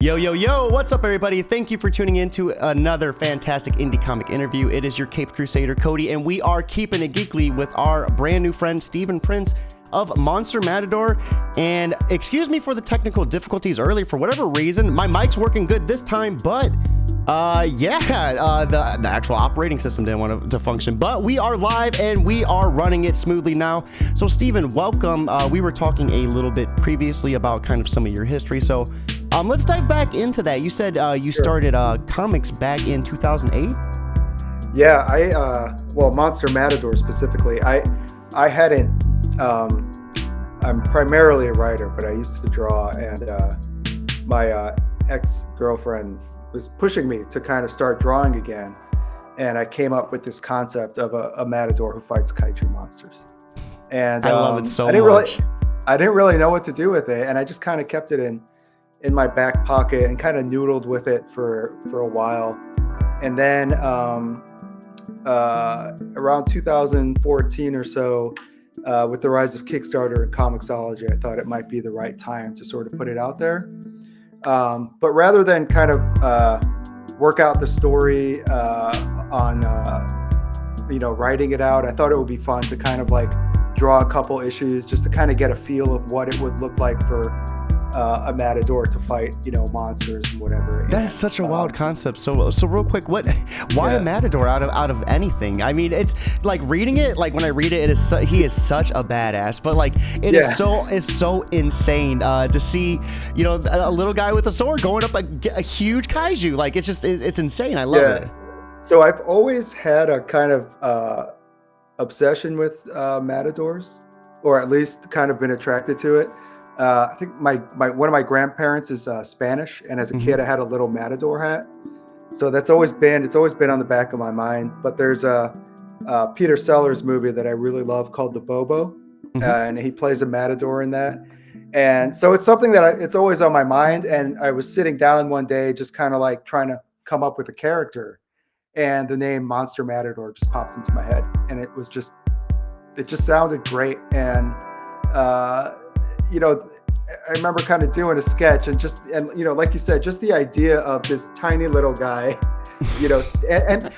Yo, yo, yo, what's up, everybody? Thank you for tuning in to another fantastic indie comic interview. It is your Caped Crusader, Cody, and we are keeping it geekly with our brand new friend, Stephen Prince of Monster Matador. And excuse me for the technical difficulties earlier. For whatever reason, my mic's working good this time, but the actual operating system didn't want to function. But we are live and we are running it smoothly now. So, Stephen, welcome. We were talking a little bit previously about kind of some of your history. So, let's dive back into that. You said you started comics back in 2008? Yeah, Monster Matador specifically. I hadn't, I'm primarily a writer, but I used to draw, and my ex-girlfriend was pushing me to kind of start drawing again. And I came up with this concept of a matador who fights kaiju monsters. And I love it so much. I didn't really know what to do with it, and I just kind of kept it in my back pocket and kind of noodled with it for a while. And then around 2014 or so, with the rise of Kickstarter and Comixology, I thought it might be the right time to sort of put it out there. But rather than kind of work out the story on writing it out, I thought it would be fun to kind of like draw a couple issues just to kind of get a feel of what it would look like for a matador to fight, monsters and whatever. That is such a wild concept. So real quick, why a matador out of anything? I mean, it's like reading it. Like when I read it, he is such a badass. But like it's so insane to see, a little guy with a sword going up a huge kaiju. Like it's insane. I love it. So I've always had a kind of obsession with matadors, or at least kind of been attracted to it. I think one of my grandparents is Spanish, and as a kid I had a little matador hat. So it's always been on the back of my mind. But there's a Peter Sellers movie that I really love called The Bobo, and he plays a matador in that. And so it's something that it's always on my mind. And I was sitting down one day just kind of like trying to come up with a character, and the name Monster Matador just popped into my head, and it just sounded great. And I remember kind of doing a sketch and like you said, just the idea of this tiny little guy, and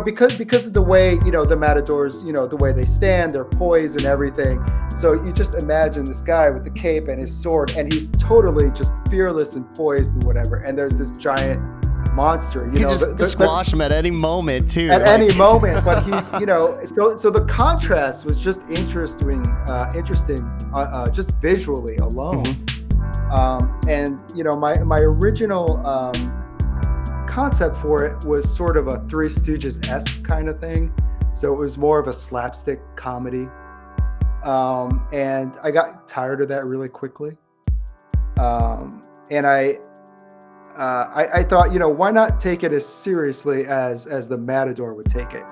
because of the way, the matadors, the way they stand, their poise and everything. So you just imagine this guy with the cape and his sword, and he's totally just fearless and poised and whatever. And there's this giant monster, you just squash him at any moment too. Any moment, but he's, so the contrast was just interesting, just visually alone. And my original concept for it was sort of a Three Stooges-esque kind of thing. So it was more of a slapstick comedy, and I got tired of that really quickly. And I thought, why not take it as seriously as the Matador would take it?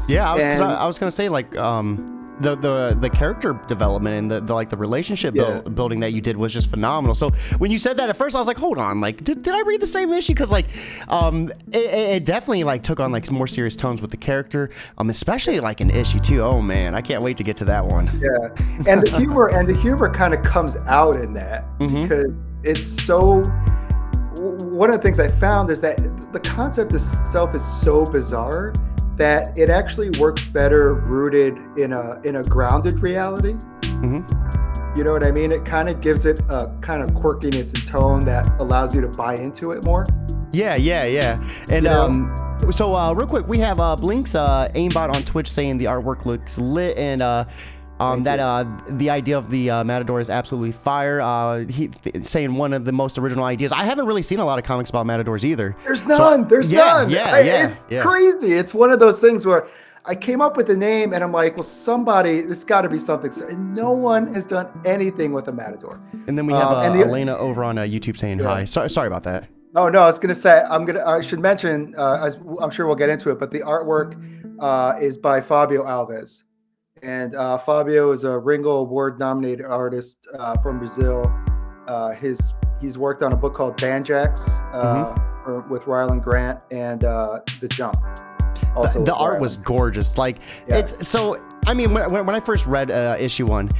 Yeah, I was gonna say like the character development and the relationship building that you did was just phenomenal. So when you said that at first, I was like, hold on, like did I read the same issue? Because like it definitely like took on like more serious tones with the character, especially like in issue 2. Oh man, I can't wait to get to that one. Yeah, and the humor kind of comes out in that because it's so. One of the things I found is that the concept itself is so bizarre that it actually works better rooted in a grounded reality. You know what I mean? It kind of gives it a kind of quirkiness and tone that allows you to buy into it more. Yeah. And so real quick, we have Blink's aimbot on Twitch saying the artwork looks lit, and the idea of the Matador is absolutely fire. He saying one of the most original ideas. I haven't really seen a lot of comics about Matadors either. There's none. It's crazy. It's one of those things where I came up with the name and I'm like, well, it's got to be something. And no one has done anything with a Matador. And then we have Elena over on YouTube saying hi. Sorry about that. Oh no, I was gonna say I should mention. I'm sure we'll get into it, but the artwork is by Fabio Alves. And Fabio is a Ringo Award-nominated artist from Brazil. He's worked on a book called Banjax with Ryland Grant, and The Jump. Also, the art was gorgeous. Like it's so. I mean, when I first read issue 1,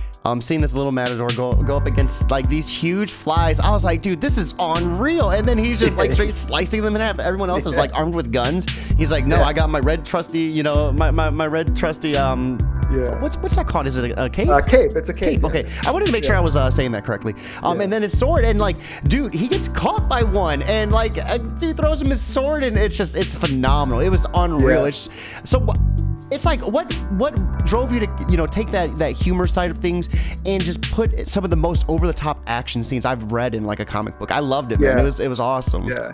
seeing this little Matador go up against like these huge flies, I was like, dude, this is unreal. And then he's just like straight slicing them in half. Everyone else is like armed with guns. He's like, no, I got my red trusty, my red trusty, what's that called? Is it a cape? Cape. It's a cape. Okay, I wanted to make sure I was saying that correctly. And then his sword, and like, dude, he gets caught by one, and like, dude throws him his sword, and it's phenomenal. It was unreal. It's like, what drove you to take that humor side of things and just put some of the most over the top action scenes I've read in like a comic book? I loved it, man. It was awesome. Yeah,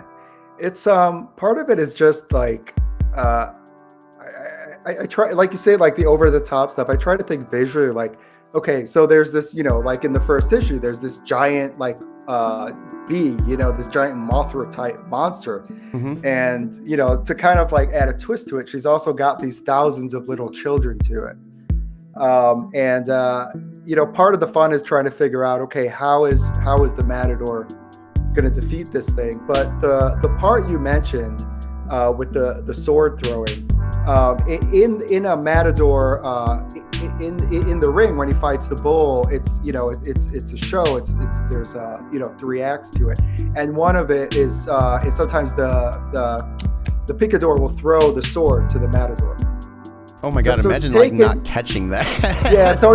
it's part of it is just like I try, like you say, like the over the top stuff. I try to think visually, like, okay, so there's this, like in the first issue, there's this giant like bee, this giant Mothra type monster. And, to kind of like add a twist to it, she's also got these thousands of little children to it. Part of the fun is trying to figure out, okay, how is the Matador going to defeat this thing? But the part you mentioned with the sword throwing, in a Matador, in the ring when he fights the bull, it's a show. There's 3 acts to it, and one of it is sometimes the picador will throw the sword to the Matador. Oh my God! Imagine like not catching that. Yeah, so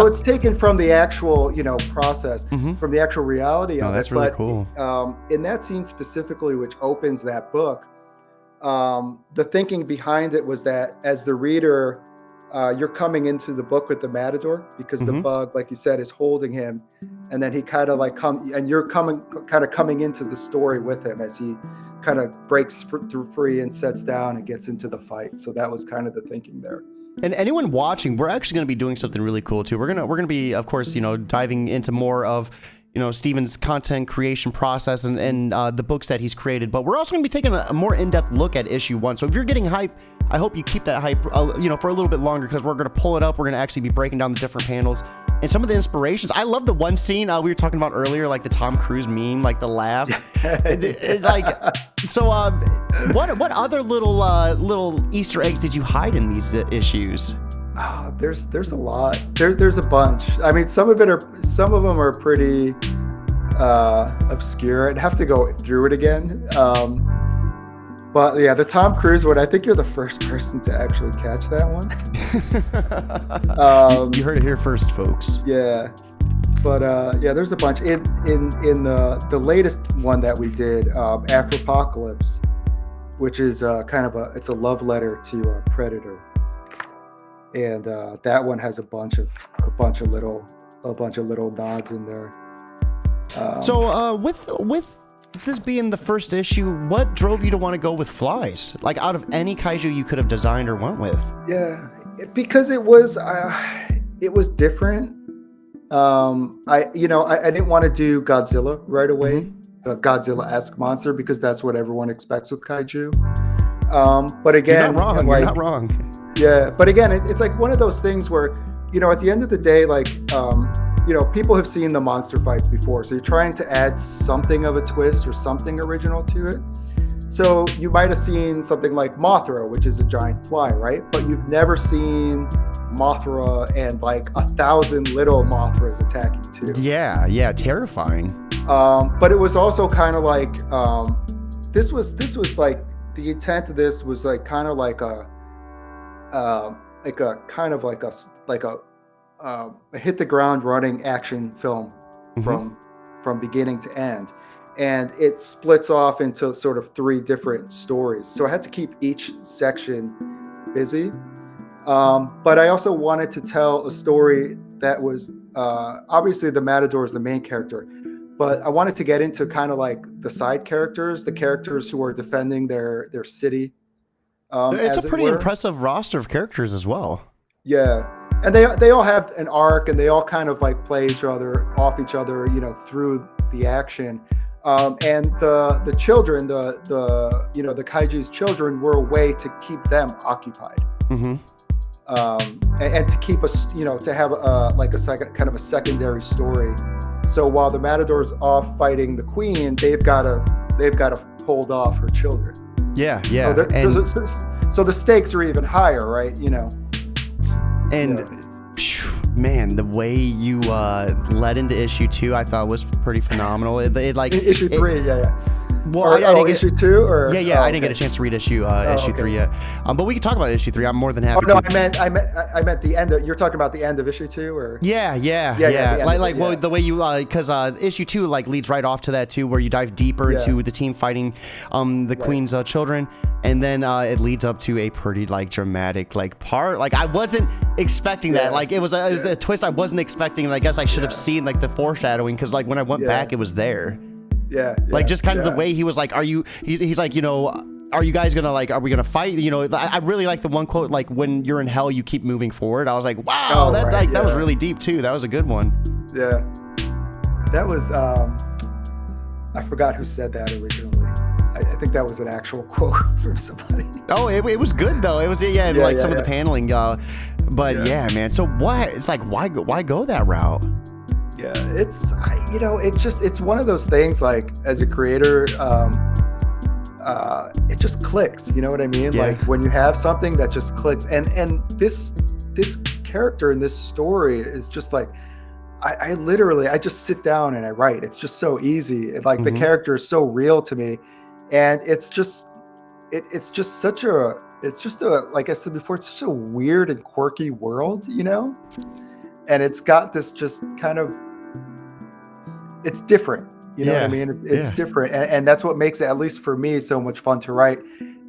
it's taken from the actual process, from the actual reality of it. That's really cool. In that scene specifically, which opens that book, the thinking behind it was that as the reader, you're coming into the book with the Matador because the bug, like you said, is holding him, and then he kind of like you're coming into the story with him as he kind of breaks through free and sets down and gets into the fight. So that was kind of the thinking there. And anyone watching, we're actually going to be doing something really cool too. We're gonna be, of course, diving into more of Steven's content creation process and the books that he's created, but we're also going to be taking a more in-depth look at issue 1. So if you're getting hype, I hope you keep that hype, for a little bit longer, because we're going to pull it up. We're going to actually be breaking down the different panels and some of the inspirations. I love the one scene we were talking about earlier, like the Tom Cruise meme, like the laugh. What other little Easter eggs did you hide in these issues? There's a lot. There's a bunch. I mean, some of them are pretty obscure. I'd have to go through it again. But yeah, the Tom Cruise one, I think you're the first person to actually catch that one. You heard it here first, folks. Yeah. But there's a bunch. In the latest one that we did, Afropocalypse, which is it's a love letter to Predator. And that one has a bunch of little nods in there. So with this being the first issue, what drove you to want to go with flies? Like, out of any kaiju you could have designed or went with? Yeah, because it was different. I didn't want to do Godzilla right away, a Godzilla-esque monster, because that's what everyone expects with kaiju. But again, you're not wrong. Yeah, but again, it's like one of those things where, at the end of the day, like, people have seen the monster fights before, so you're trying to add something of a twist or something original to it. So you might have seen something like Mothra, which is a giant fly, right? But you've never seen Mothra and like 1,000 little Mothras attacking too. Yeah, terrifying. But it was also kind of like, this was like, the intent of this was like kind of like a hit the ground running action film from beginning to end, and it splits off into sort of 3 different stories. So I had to keep each section busy, but I also wanted to tell a story that was obviously the Matador is the main character, but I wanted to get into kind of like the side characters, the characters who are defending their city. It's a pretty impressive roster of characters as well. Yeah, and they all have an arc, and they all kind of like play off each other, through the action. And the children, the Kaiju's children, were a way to keep them occupied. And to keep us, to have a secondary story. So while the Matador's off fighting the queen, they've got to hold off her children. Yeah. So the stakes are even higher, right? man, the way you led into issue 2, I thought was pretty phenomenal. Issue 3, yeah. Well, I didn't get issue 2, or yeah. I didn't get a chance to read issue 3 yet. But we can talk about issue 3. I'm more than happy. Oh no, to. I meant the end. You're talking about the end of issue 2, or yeah. Well, the way you because issue 2 like leads right off to that too, where you dive deeper into the team fighting the Queen's children, and then it leads up to a pretty like dramatic like part. Like I wasn't expecting that. Like it was a twist I wasn't expecting, and I guess I should have seen like the foreshadowing, because like when I went back, it was there. Like just kind of the way he was like, he's like, are you guys gonna like, are we gonna fight? I really like the one quote, like, when you're in hell, you keep moving forward. I was like, wow, that was really deep too. That was a good one. Yeah. That was, I forgot who said that originally. I think that was an actual quote from somebody. Oh, it was good though. It was, some of the paneling, but yeah, man. So what, it's like, why go that route? Yeah, it's one of those things, like as a creator, it just clicks, you know what I mean? Yeah. Like when you have something that just clicks, and this character in this story is just like, I literally just sit down and I write. It's just so easy. Like the character is so real to me, and it's just such a, like I said before, it's such a weird and quirky world, and it's got this just kind of, it's different, you know what I mean? It's different, and that's what makes it, at least for me, so much fun to write.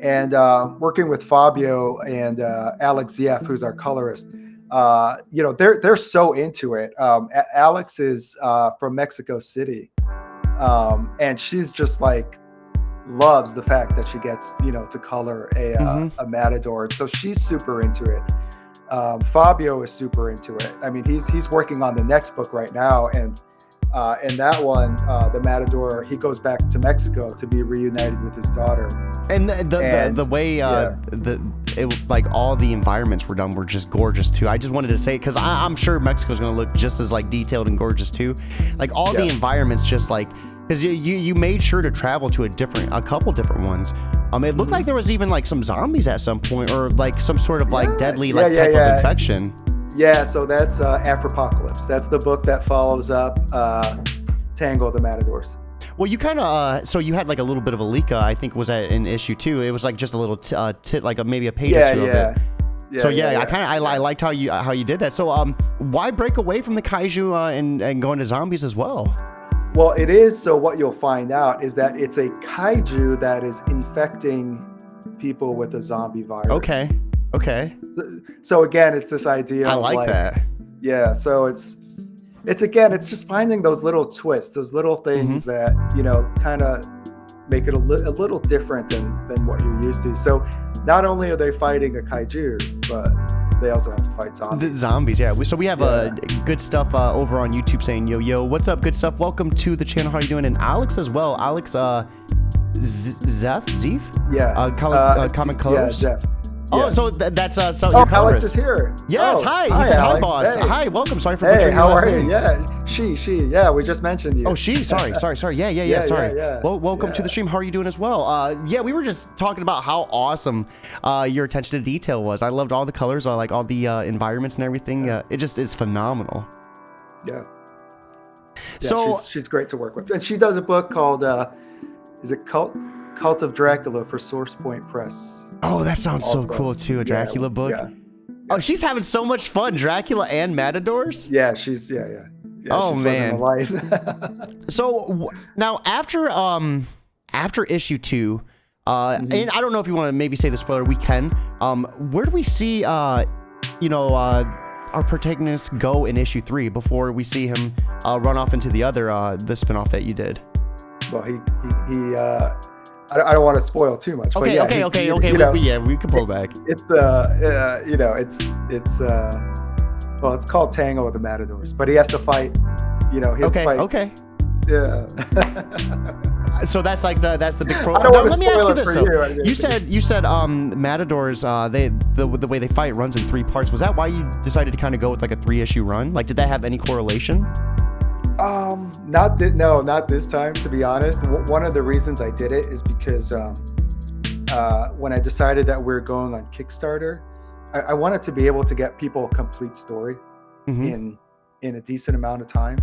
And working with Fabio and Alex Zieff, who's our colorist, they're so into it. Alex is from Mexico City, and she's just like loves the fact that she gets to color a Matador, so she's super into it. Fabio is super into it. I mean, he's working on the next book right now, and in that one, the Matador, he goes back to Mexico to be reunited with his daughter. And the way like all the environments were done were just gorgeous too. I just wanted to say, because I'm sure Mexico's going to look just as like detailed and gorgeous too. Like all the environments, just like, because you made sure to travel to a couple different ones. It looked like there was even like some zombies at some point, or like some sort of like deadly type of infection. Yeah, so that's Afropocalypse. That's the book that follows up Tango of the Matadors. Well, you kind of so you had like a little bit of a leak. I think was that in issue 2. It was like just a little like maybe a page or two of it. Yeah, so I liked how you did that. So why break away from the kaiju and go into zombies as well? Well, it is. So what you'll find out is that it's a kaiju that is infecting people with a zombie virus. Okay. So again, it's this idea. I like that. Yeah. So it's just finding those little twists, those little things that kind of make it a little different than what you're used to. So not only are they fighting a kaiju, but they also have to fight zombies. The zombies, yeah. So we have good stuff over on YouTube saying, yo, what's up, good stuff? Welcome to the channel. How are you doing? And Alex as well. Alex Zeef? Yeah. Comic Colors? Yeah, Jeff. Oh, Yeah. So that's so your colorist. Alex is here. Yes, hi. He said, hi, boss. Hey. Hi, welcome. Sorry for butchering how your last are you? name. Yeah, she. Yeah, we just mentioned you. Oh, she. Sorry. Yeah. Sorry. Yeah. Well, welcome to the stream. How are you doing as well? Yeah, we were just talking about how awesome your attention to detail was. I loved all the colors, like all the environments and everything. It just is phenomenal. Yeah. So she's great to work with, and she does a book called is it Cult of Dracula for Source Point Press. Oh, that sounds so cool too. A Dracula book. Yeah. Oh, she's having so much fun. Dracula and Matadors. Yeah, she's oh she's man. Living a life. So now after issue 2, and I don't know if you want to maybe say the spoiler. We can. Where do we see our protagonist go in issue 3 before we see him run off into the spinoff that you did? Well, he I don't want to spoil too much. Okay. We can pull back. It's it's called Tango with the Matadors, but he has to fight. Okay. Yeah. So that's the big pro. I don't want to let me ask spoil you it this. for So you said Matadors. The way they fight runs in 3 parts. Was that why you decided to kind of go with like a 3-issue run? Like, did that have any correlation? Not this time, to be honest. One of the reasons I did it is because when I decided that we're going on Kickstarter, I wanted to be able to get people a complete story. in a decent amount of time.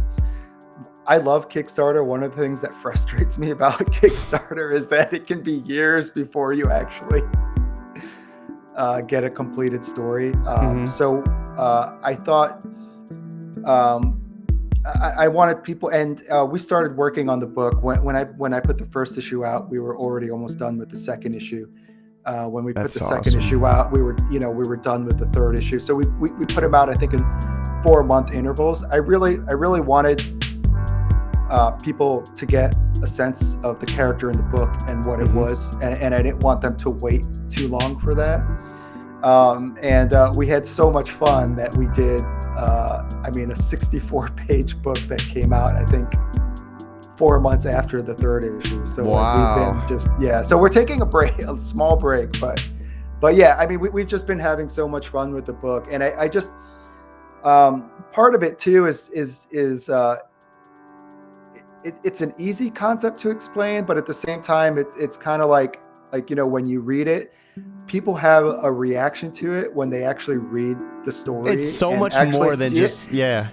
I love Kickstarter. One of the things that frustrates me about Kickstarter is that it can be years before you actually get a completed story. So I thought I wanted people, and we started working on the book when I put the first issue out. We were already almost done with the second issue. When we put the second issue out, we were done with the third issue. So we put them out, I think, in 4-month intervals. I really wanted people to get a sense of the character in the book and what it was, and I didn't want them to wait too long for that. And we had so much fun that we did, a 64-page book that came out, I think, 4 months after the third issue. So wow. We've been so we're taking a small break, but yeah, I mean, we've just been having so much fun with the book. And I just, part of it too is it's an easy concept to explain, but at the same time, it's kind of like, when you read it, people have a reaction to it when they actually read the story. It's so much more than just, Yeah,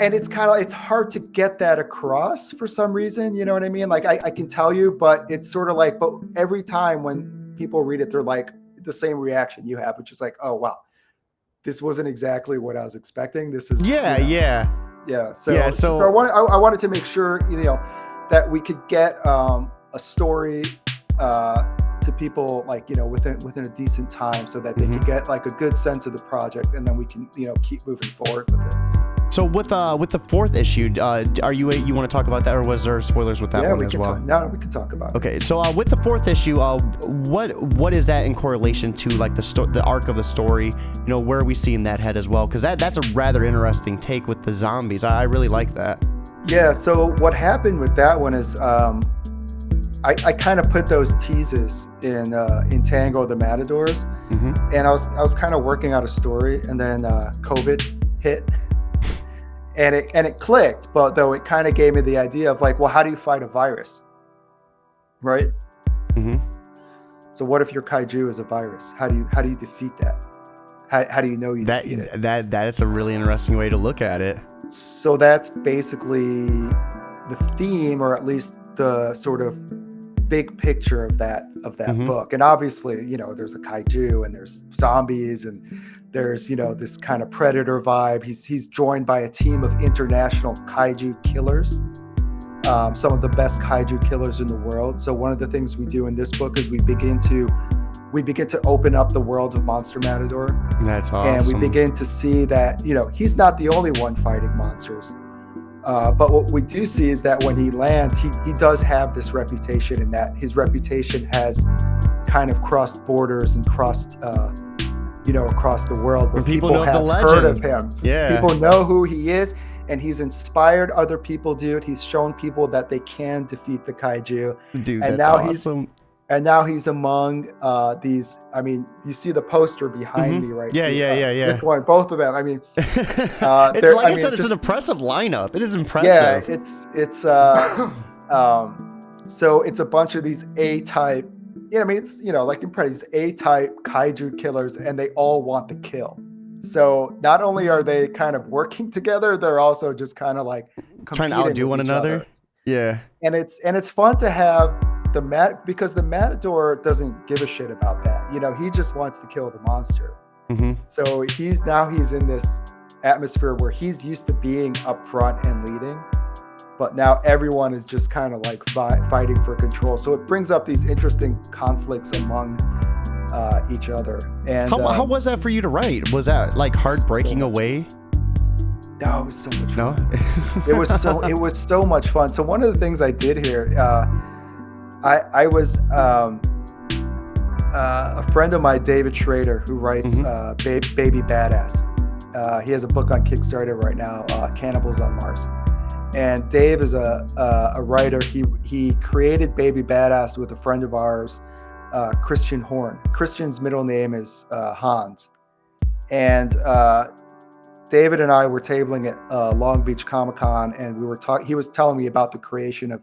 and it's hard to get that across for some reason, you know what I mean? Like I can tell you, but it's sort of like, but every time when people read it, they're like the same reaction you have, which is like, oh wow, this wasn't exactly what I was expecting. This is yeah. So I wanted to make sure that we could get a story to people within a decent time, so that they could get like a good sense of the project, and then we can keep moving forward with it. So with the fourth issue, you want to talk about that, or was there spoilers with that one as well? We can talk about it. Okay, so with the fourth issue, what is that in correlation to like the arc of the story? Where are we seeing that head as well? Because that's a rather interesting take with the zombies. I really like that. Yeah. So what happened with that one is I kind of put those teases in Tango the Matadors, and I was kind of working out a story, and then COVID hit. And it clicked, but though it kind of gave me the idea of like, well, how do you fight a virus, right? So what if your kaiju is a virus? How do you defeat that? How do you know you defeat it? That's a really interesting way to look at it. So that's basically the theme, or at least the sort of big picture of that book. And obviously, there's a kaiju and there's zombies and there's this kind of predator vibe. He's joined by a team of international kaiju killers, some of the best kaiju killers in the world. So one of the things we do in this book is we begin to open up the world of Monster Matador. That's awesome. And we begin to see that he's not the only one fighting monsters. But what we do see is that when he lands, he does have this reputation, and that his reputation has kind of crossed borders and crossed across the world, where people know have the legend. heard of him. Yeah. People know who he is, and he's inspired other people, dude. He's shown people that they can defeat the kaiju. Dude, and that's now awesome. Now he's among these. I mean, you see the poster behind me, right? Yeah. This one, both of them. I mean, it's like I said, it's an impressive lineup. It is impressive. Yeah, so it's a bunch of these A-type. It's like in these A-type kaiju killers, and they all want the kill. So not only are they kind of working together, they're also just kind of like trying to outdo one another. Yeah, and it's fun to have because the Matador doesn't give a shit about that. He just wants to kill the monster. So he's in this atmosphere where he's used to being up front and leading, but now everyone is just kind of like fighting for control. So it brings up these interesting conflicts among each other. And how was that for you to write? Was that like heartbreaking away? No, it was so much fun. It was so much fun. So one of the things I did here, I was a friend of mine, David Schrader, who writes Baby Badass. He has a book on Kickstarter right now, Cannibals on Mars. And Dave is a writer. He created Baby Badass with a friend of ours, Christian Horn. Christian's middle name is Hans. And David and I were tabling at Long Beach Comic-Con, and he was telling me about the creation of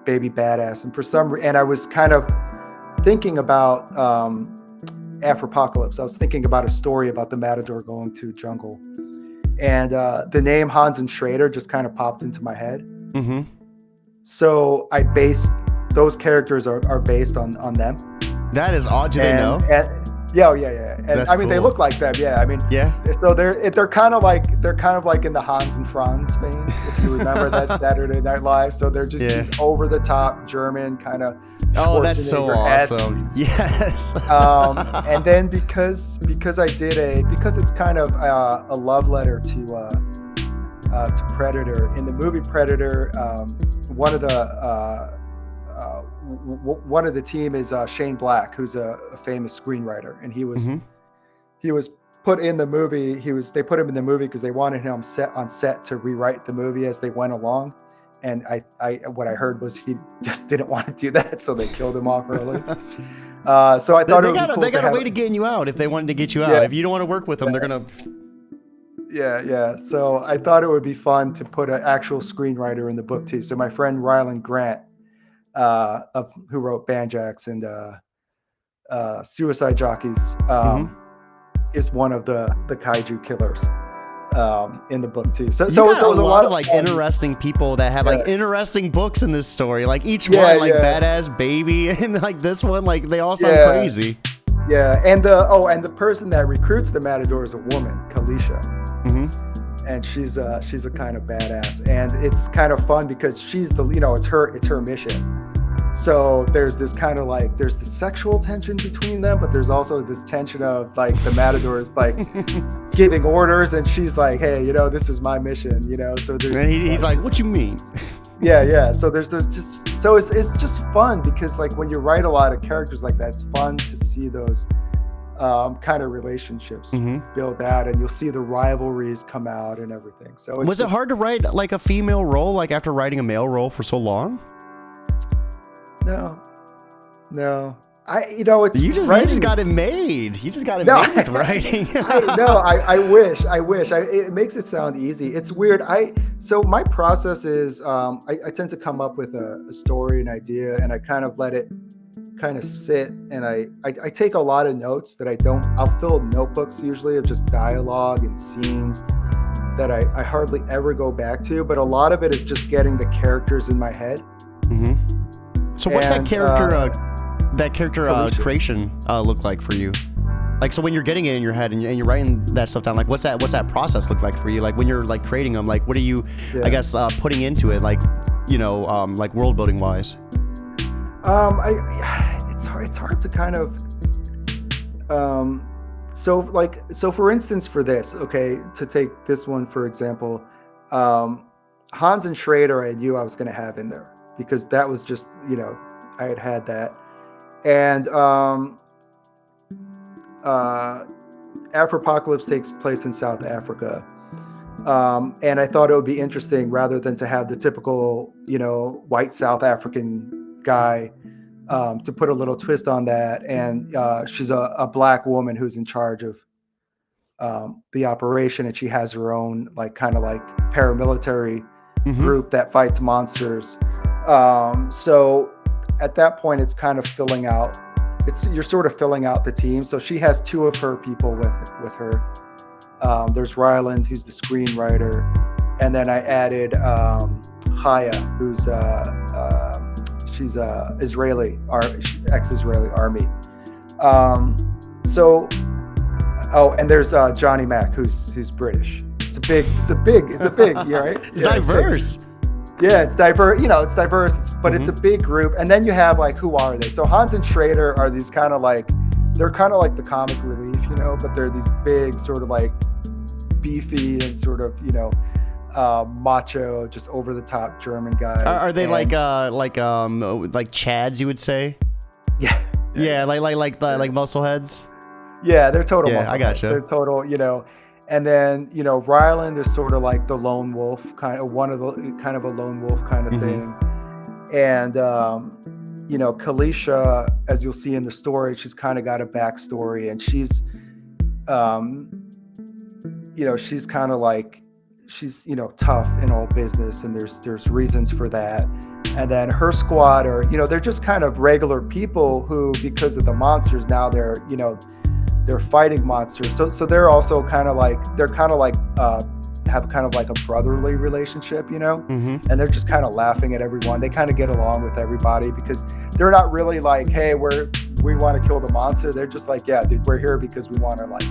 Baby Badass. And I was kind of thinking about Afropocalypse, I was thinking about a story about the Matador going to jungle, and the name Hans and Schrader just kind of popped into my head. Mm-hmm. So I based those characters are based on them. That is odd. Do they know? Yeah. And That's I mean, they cool. look like them. Yeah. I mean, Yeah. So they're kind of like in the Hans and Franz vein, if you remember that Saturday Night Live. So they're just these over the top German kind of. Oh, that's so awesome. Yes. And then because it's kind of a love letter to Predator. In the movie Predator, one of the team is Shane Black, who's a famous screenwriter, and he was put in the movie. They put him in the movie because they wanted him on set to rewrite the movie as they went along. And what I heard was he just didn't want to do that, so they killed him off early. So I thought they got a way to get you out if they wanted to get you out. Yeah. If you don't want to work with them, they're gonna. Yeah. So I thought it would be fun to put an actual screenwriter in the book too. So my friend Ryland Grant, who wrote Banjax and Suicide Jockeys, is one of the Kaiju killers in the book too. So it was a lot of like interesting people that have like interesting books in this story. Like each one, like Badass Baby, and like this one, like they all sound crazy. Yeah, and the person that recruits the Matador is a woman, Kalisha. And she's a kind of badass, and it's kind of fun because she's it's her mission. So there's this kind of like there's the sexual tension between them, but there's also this tension of like the Matador is like giving orders, and she's like, hey, this is my mission, So there's and he's like, what you mean? Yeah. So there's it's just fun because like when you write a lot of characters like that, it's fun to see those kind of relationships build out, and you'll see the rivalries come out and everything. So was it hard to write like a female role, like after writing a male role for so long? No. You just got it made. You just got it made with writing. I wish. It makes it sound easy. It's weird. So my process is I tend to come up with a story, an idea, and I kind of let it kind of sit, and I take a lot of notes that I'll fill notebooks usually of just dialogue and scenes that I hardly ever go back to, but a lot of it is just getting the characters in my head. So what's that character creation look like for you? Like, so when you're getting it in your head and you're writing that stuff down, like what's that process look like for you? Like when you're like creating them, like what are you, I guess, putting into it, like, like world building wise? It's hard to kind of, so for instance, for this, okay, to take this one, for example, Hans and Schrader, I knew I was going to have in there because that was just, I had that. And Afropocalypse takes place in South Africa. And I thought it would be interesting rather than to have the typical, white South African guy, to put a little twist on that. And she's a black woman who's in charge of the operation, and she has her own kind of paramilitary group that fights monsters. So at that point, it's kind of you're sort of filling out the team. So she has two of her people with her. There's Ryland, who's the screenwriter, and then I added Chaya, who's she's Israeli, ex-Israeli army. And there's Johnny Mac, who's British. It's a big, yeah, right? It's diverse. It's diverse. It's diverse, but it's a big group. And then you have who are they? So Hans and Schrader are these kind of they're kind of like the comic relief, but they're these big sort of beefy and sort of, macho, just over the top German guys. Are they like Chads, you would say? Yeah. Yeah, like muscle heads. Yeah, they're total muscle I gotcha. They're total, and then, Ryland is sort of like the lone wolf, kind of a lone wolf kind of thing. And, Kalisha, as you'll see in the story, she's kind of got a backstory, and she's kind of she's, tough in all business, and there's reasons for that. And then her squad are, they're just kind of regular people who, because of the monsters, now they're, they're fighting monsters. So they're also kind of like have kind of like a brotherly relationship, you know, and they're just kind of laughing at everyone. They kind of get along with everybody because they're not really like, hey, we want to kill the monster. They're just like, yeah, dude, we're here because we want to like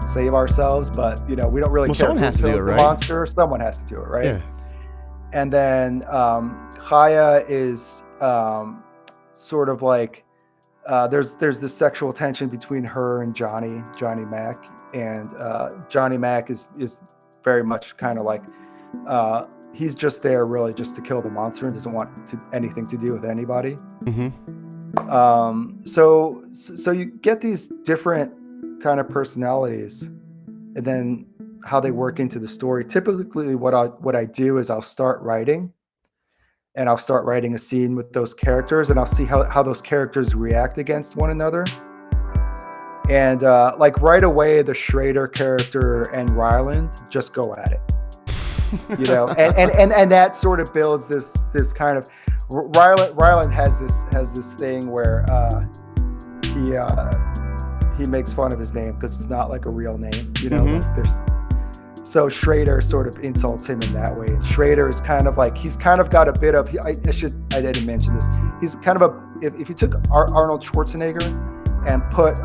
save ourselves, but you know, we don't really care. Someone has to do it, right? The monster, someone has to do it, right? Yeah. And then Chaya is sort of like there's this sexual tension between her and Johnny Mac, and Johnny Mac is very much kind of like he's just there really just to kill the monster and doesn't want anything to do with anybody. So you get these different kind of personalities, and then how they work into the story. Typically what I do is I'll start writing a scene with those characters, and I'll see how those characters react against one another. And like right away, the Schrader character and Ryland just go at it, you know, and that sort of builds this kind of Ryland has this thing where he makes fun of his name because it's not like a real name, you know. Like so Schrader sort of insults him in that way. And Schrader is kind of like, he's kind of got a bit of, I didn't mention this. He's kind of if you took Arnold Schwarzenegger and put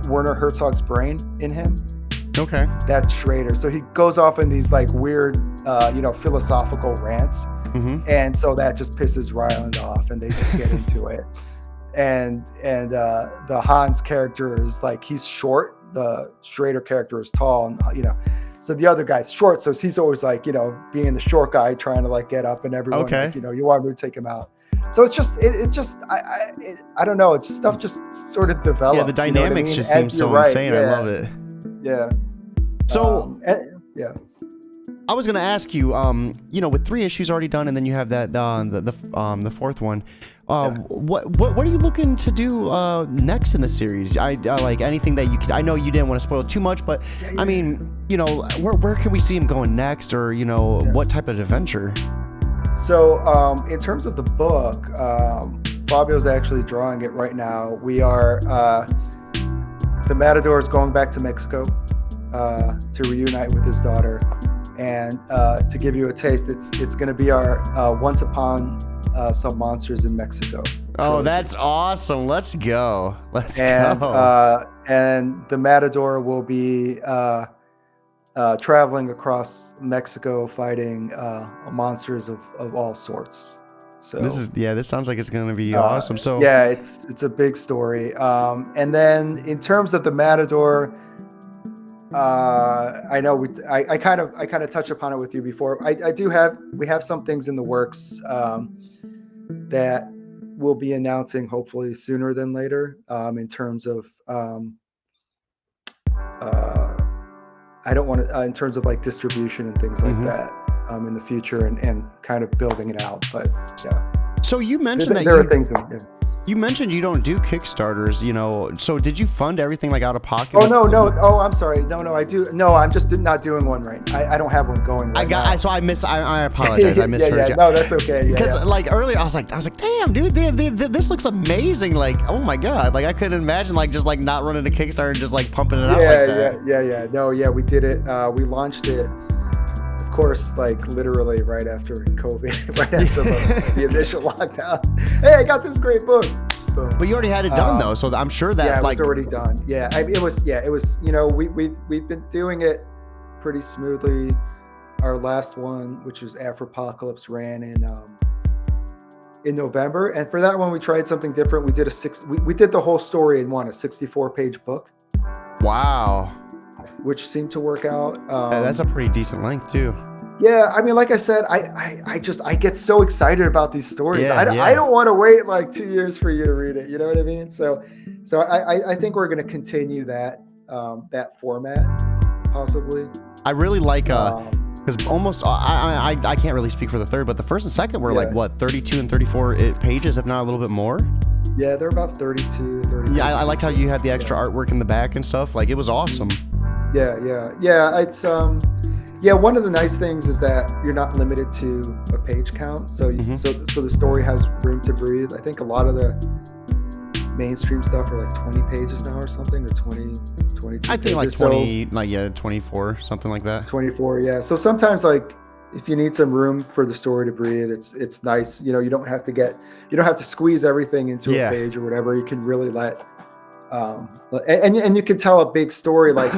Werner Herzog's brain in him, okay, that's Schrader. So he goes off in these like weird, philosophical rants. And so that just pisses Ryland off, and they just get into it. And the Hans character is like, he's short. The Schrader character is tall, and you know, so the other guy's short. So he's always like, you know, being the short guy trying to like get up, and everyone, okay, like, you know, you want me to take him out. So it's just, I don't know. It's stuff just sort of develops. Yeah, the dynamics just seem so insane. Yeah. I love it. Yeah. So, yeah. I was gonna ask you, with 3 issues already done, and then you have that the 4th one. What are you looking to do next in the series? I like anything that you could. I know you didn't want to spoil too much, but I mean, you know, where can we see him going next, or you know, what type of adventure? So in terms of the book, Fabio's actually drawing it right now. We are the Matador is going back to Mexico to reunite with his daughter, and to give you a taste, it's going to be our Once Upon Some Monsters in Mexico. Oh, that's awesome! Let's go. Let's go. And the Matador will be traveling across Mexico, fighting monsters of all sorts. So this sounds like it's going to be awesome. So yeah, it's a big story. And then in terms of the Matador, I know I kind of touched upon it with you before. We have some things in the works that we'll be announcing hopefully sooner than later, in terms of I don't want to in terms of like distribution and things like that in the future, and kind of building it out. But yeah. So you mentioned there are things you mentioned you don't do Kickstarters, you know. So did you fund everything like out of pocket? Oh no. Oh, I'm sorry. No, I do. No, I'm just not doing one right now. I don't have one going right now. I apologize. I misheard you. No, that's okay. Because like earlier I was like, damn, dude, this looks amazing. Like, oh my god, like I couldn't imagine like just like not running a Kickstarter and just like pumping it out like that. Yeah. No, we did it. We launched it, of course, like literally right after COVID, right after the initial lockdown. Hey, I got this great book. Boom. But you already had it done though, so I'm sure that it was already done. Yeah, it was. You know, we've been doing it pretty smoothly. Our last one, which was Afropocalypse, ran in November, and for that one we tried something different. We did we did the whole story in a 64-page book. Wow. Which seemed to work out. That's a pretty decent length too. Yeah, I mean, like I said, I get so excited about these stories. I don't want to wait like 2 years for you to read it. You know what I mean? So I think we're going to continue that format possibly. I really like because almost I can't really speak for the third, but the first and second were like what 32 and 34 pages, if not a little bit more. Yeah, they're about 32, 30. Yeah, I liked how you had the extra artwork in the back and stuff. Like it was awesome. Yeah. It's one of the nice things is that you're not limited to a page count, so so the story has room to breathe. I think a lot of the mainstream stuff are like 20 pages now or something, or 20. 22 I think like pages. 20, 24, something like that. 24, yeah. So sometimes like if you need some room for the story to breathe, it's nice. You don't have to squeeze everything into a page or whatever. You can really let and you can tell a big story like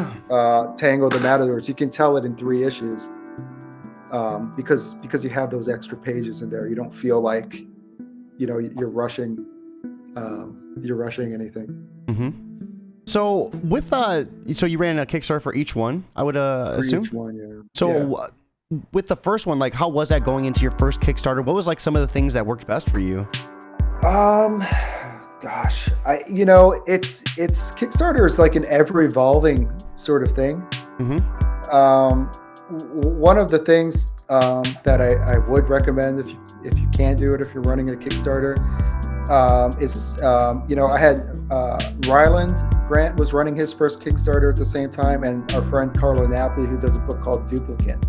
Tango the Matadors. You can tell it in 3 issues because you have those extra pages in there. You don't feel like you're rushing anything. Mm-hmm. So with so you ran a Kickstarter for each one, I would assume. Each one, yeah. So with the first one, like how was that going into your first Kickstarter? What was like some of the things that worked best for you? Gosh, it's Kickstarter is like an ever evolving sort of thing. Mm-hmm. One of the things that I would recommend if you can do it, if you're running a Kickstarter, is I had Ryland Grant was running his first Kickstarter at the same time, and our friend Carla Nappi, who does a book called Duplicate,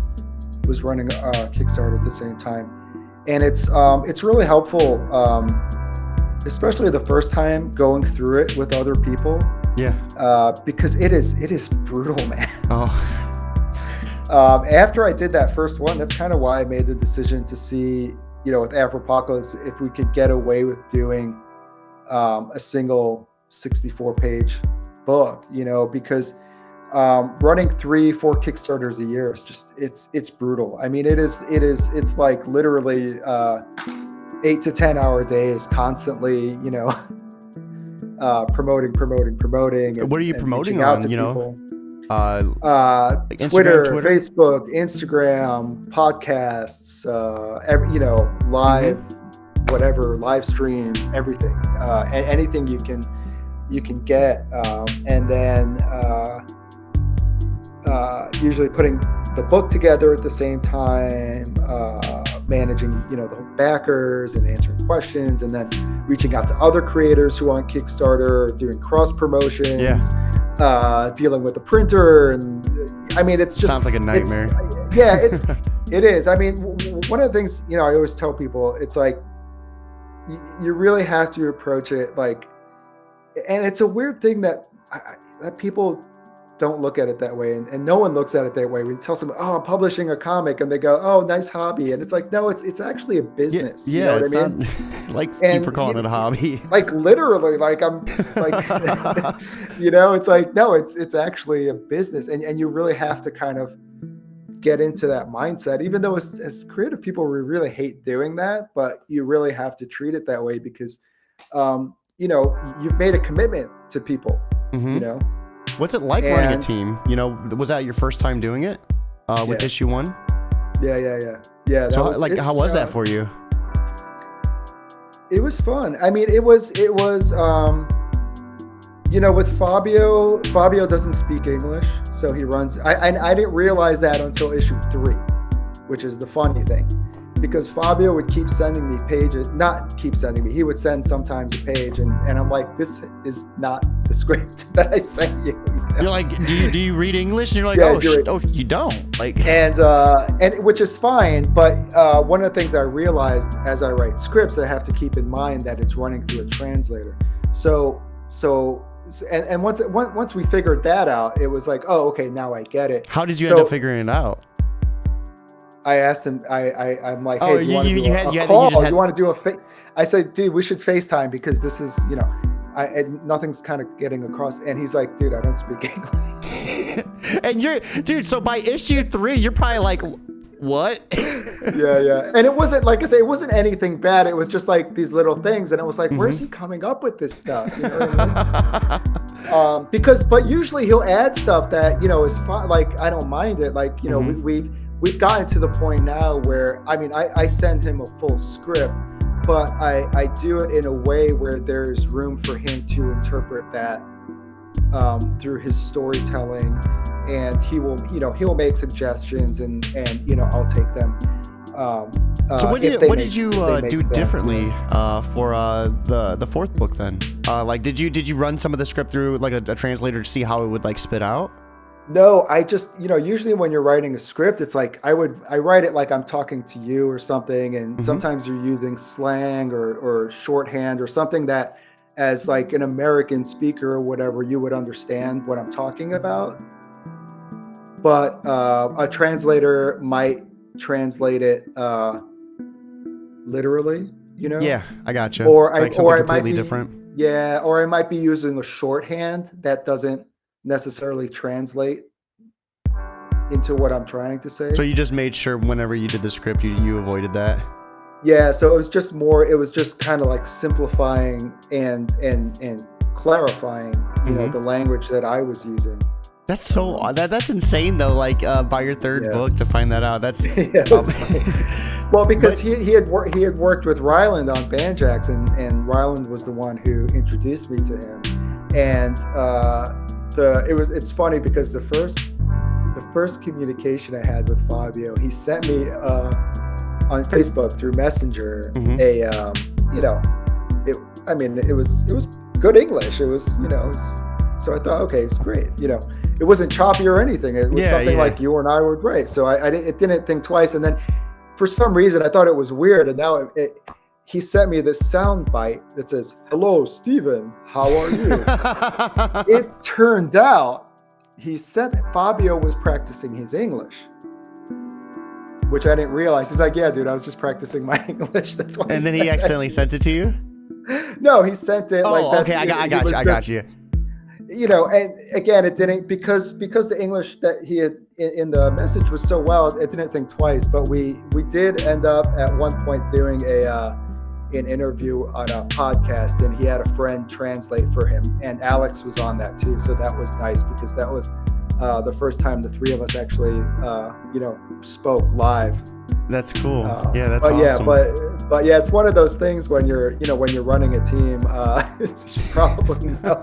was running a Kickstarter at the same time, and it's really helpful, especially the first time going through it with other people. Yeah. Because it is brutal, man. Oh. After I did that first one, that's kind of why I made the decision to see, with Afropocalypse, if we could get away with doing a single 64-page book, because running 3-4 Kickstarters a year is just it's brutal. I mean, it's like literally 8 to 10 hour days constantly, promoting. What are you promoting on? Like Twitter, Facebook, Instagram, podcasts, live, whatever, live streams, everything, and anything you can get, and then usually putting the book together at the same time, managing the backers and answering questions, and then reaching out to other creators who are on Kickstarter, doing cross promotions, dealing with the printer, and I mean, it's just sounds like a nightmare. It is. I mean, one of the things I always tell people, it's like you really have to approach it like, and it's a weird thing that people don't look at it that way, and no one looks at it that way. We tell someone, "Oh, I'm publishing a comic," and they go, "Oh, nice hobby," and it's like, no, it's actually a business. Yeah, you know what I mean? Not, like, and for calling it a hobby. Like literally, like I'm like, it's like, no, it's actually a business, and you really have to kind of get into that mindset. Even though as creative people, we really hate doing that, but you really have to treat it that way because, you've made a commitment to people. Mm-hmm. What's it like running a team? Was that your first time doing it with issue 1? Yeah. So how was that for you? It was fun. I mean, it was with Fabio doesn't speak English, so he runs. I didn't realize that until issue 3, which is the funny thing. Because Fabio would keep sending me pages, he would send sometimes a page, and I'm like, this is not the script that I sent you. You're like, do you read English? And you're like, you don't. Like, and which is fine, but one of the things I realized as I write scripts, I have to keep in mind that it's running through a translator. So once we figured that out, it was like, oh, okay, now I get it. How did you end up figuring it out? I asked him. I'm like, hey, do you want to do a I said, dude, we should FaceTime because this is, nothing's kind of getting across. And he's like, dude, I don't speak English. And so by issue 3, you're probably like, what? Yeah. And it wasn't, like I say, it wasn't anything bad. It was just like these little things. And it was like, where's he coming up with this stuff? You know what I mean? But usually he'll add stuff that, is fun. Like, I don't mind it. Like, we've gotten to the point now where, I mean, I send him a full script, but I do it in a way where there's room for him to interpret that through his storytelling, and he'll make suggestions, and I'll take them. So what did you do differently for the 4th book then? Like, did you run some of the script through like a translator to see how it would like spit out? No, I just, usually when you're writing a script, it's like I write it like I'm talking to you or something, and sometimes you're using slang or shorthand or something that as like an American speaker or whatever, you would understand what I'm talking about. But a translator might translate it literally, Yeah, I gotcha. or Like something it might completely be different. or I might be using a shorthand that doesn't necessarily translate into what I'm trying to say. So you just made sure whenever you did the script, you avoided that. Yeah, so it was just kind of like simplifying and clarifying, the language that I was using. That's so odd. That's insane though. Like by your third book to find that out. That's well, because he had worked with Ryland on Banjax, and Ryland was the one who introduced me to him. And it's funny because the first communication I had with Fabio, he sent me on Facebook through Messenger it was good English. It was so I thought, okay, it's great. It wasn't choppy or anything. It was something like you and I would write. So I didn't think twice. And then for some reason, I thought it was weird. And now he sent me this sound bite that says, "Hello, Steven. How are you?" It turned out he said that Fabio was practicing his English, which I didn't realize. He's like, "Yeah, dude, I was just practicing my English." That's why. And then he accidentally sent it to you? No, he sent it. Oh, okay. I got you. And again, it didn't because the English that he had in the message was so well, it didn't think twice. But we did end up at one point doing an interview on a podcast, and he had a friend translate for him, and Alex was on that too. So that was nice because that was the first time the three of us actually spoke live. That's cool. That's but awesome. But it's one of those things when you're running a team, it's probably no.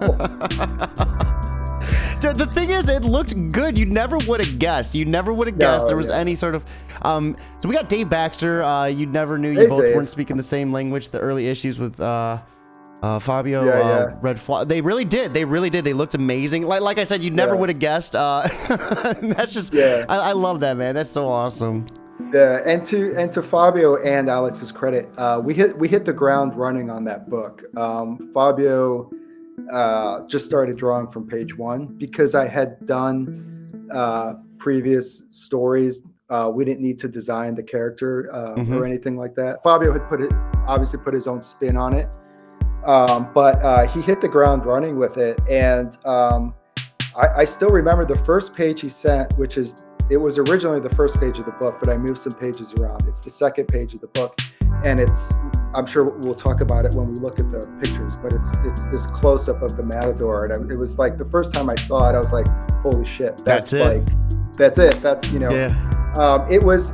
The thing is, it looked good. You never would have guessed. There was any sort of so we got Dave Baxter. You never knew you both weren't speaking the same language. The early issues with Fabio, Red Fly. They really did. They looked amazing. Like I said, you never would have guessed. That's just I love that, man. That's so awesome. Yeah, and to Fabio and Alex's credit, we hit the ground running on that book. Fabio just started drawing from page 1 because I had done previous stories. We didn't need to design the character or anything like that. Fabio had obviously put his own spin on it, but he hit the ground running with it. And I still remember the first page he sent, it was originally the first page of the book, but I moved some pages around. It's the second page of the book, and I'm sure we'll talk about it when we look at the pictures, but it's this close-up of the Matador, and it was like the first time I saw it, I was like, holy shit, that's it. That's it. It was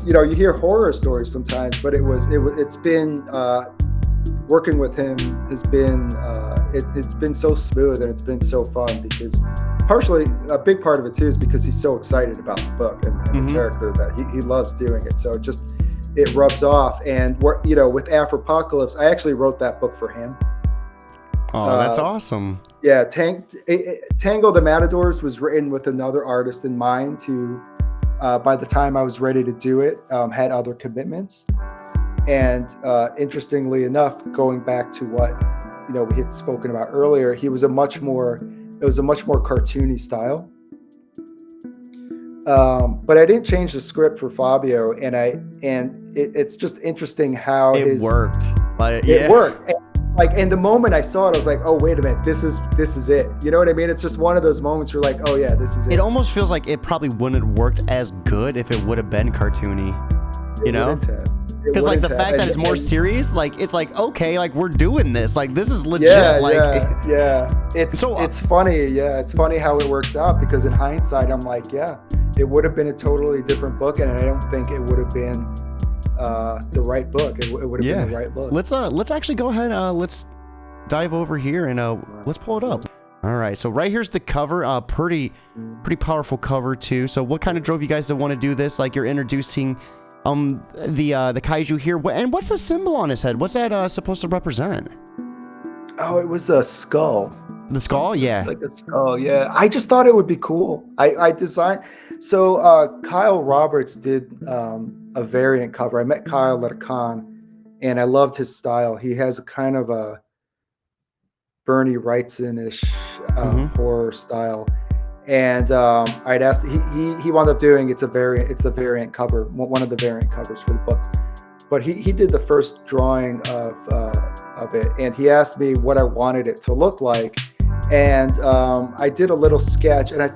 you hear horror stories sometimes, but it's been working with him has been it's been so smooth, and it's been so fun because partially a big part of it too is because he's so excited about the book and the character that he loves doing it. So it rubs off. And with Afropocalypse, I actually wrote that book for him. Oh, that's awesome. Yeah, Tango the Matadors was written with another artist in mind who, by the time I was ready to do it, had other commitments. And interestingly enough, going back to what we had spoken about earlier, it was a much more cartoony style. But I didn't change the script for Fabio, and it's just interesting how it worked. It worked. And the moment I saw it, I was like, oh, wait a minute, this is it. You know what I mean? It's just one of those moments where you're like, oh yeah, this is it. It almost feels like it probably wouldn't have worked as good if it would have been cartoony. Because the fact that it's more serious, it's like, okay, we're doing this, this is legit. It's funny. It's funny how it works out, because in hindsight, I'm like, yeah, it would have been a totally different book, and I don't think it would have been the right book. It would have been the right look. Let's actually go ahead. Let's dive over here and let's pull it up. All right, so right here's the cover. Pretty powerful cover too. So what kind of drove you guys to want to do this? You're introducing the Kaiju here, and what's the symbol on his head? What's that supposed to represent? Oh, it was a skull. The skull, yeah. It's like a skull, yeah. I just thought it would be cool. I designed. So Kyle Roberts did a variant cover. I met Kyle at a con, and I loved his style. He has a kind of Bernie Wrightson-ish Mm-hmm. horror style. And I'd asked, he wound up doing, it's the variant cover, one of the variant covers for the books. But he did the first drawing of it, and he asked me what I wanted it to look like. And I did a little sketch, and I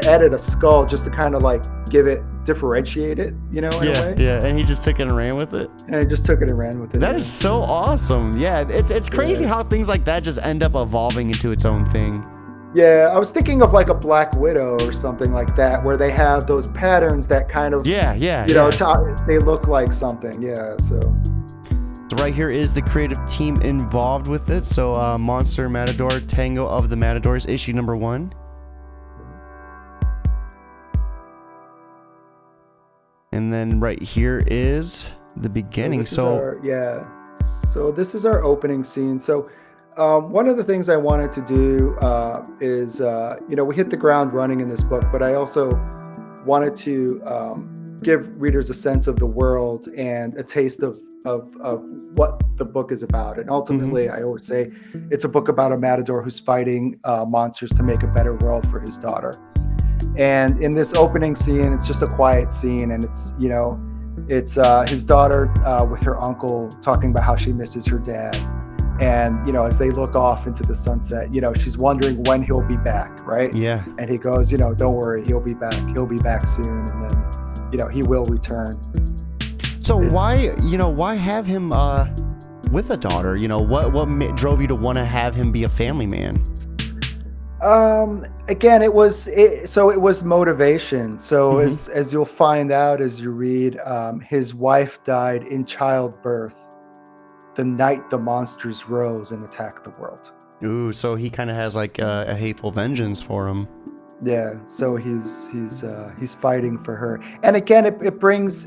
added a skull just to kind of like differentiate it, in a way. Yeah, and he just took it and ran with it. And I just took it and ran with it. That is so awesome. Yeah, it's crazy how things like that just end up evolving into its own thing. Yeah, I was thinking of like a Black Widow or something like that, where they have those patterns that kind of, they look like something. Yeah, so right here is the creative team involved with it. So Monster Matador, Tango of the Matadors, issue number 1. And then right here is the beginning. So this is our opening scene. So one of the things I wanted to do is, we hit the ground running in this book, but I also wanted to give readers a sense of the world and a taste of what the book is about. And ultimately, I always say it's a book about a matador who's fighting monsters to make a better world for his daughter. And in this opening scene, it's just a quiet scene, and it's his daughter with her uncle talking about how she misses her dad. And, as they look off into the sunset, she's wondering when he'll be back, right? Yeah. And he goes, don't worry, he'll be back. He'll be back soon. And then, he will return. So why have him with a daughter? What drove you to want to have him be a family man? Again, it was motivation. So as you'll find out as you read, his wife died in childbirth the night the monsters rose and attacked the world. Ooh, so he kind of has like a hateful vengeance for him. Yeah, so he's fighting for her, and again, it brings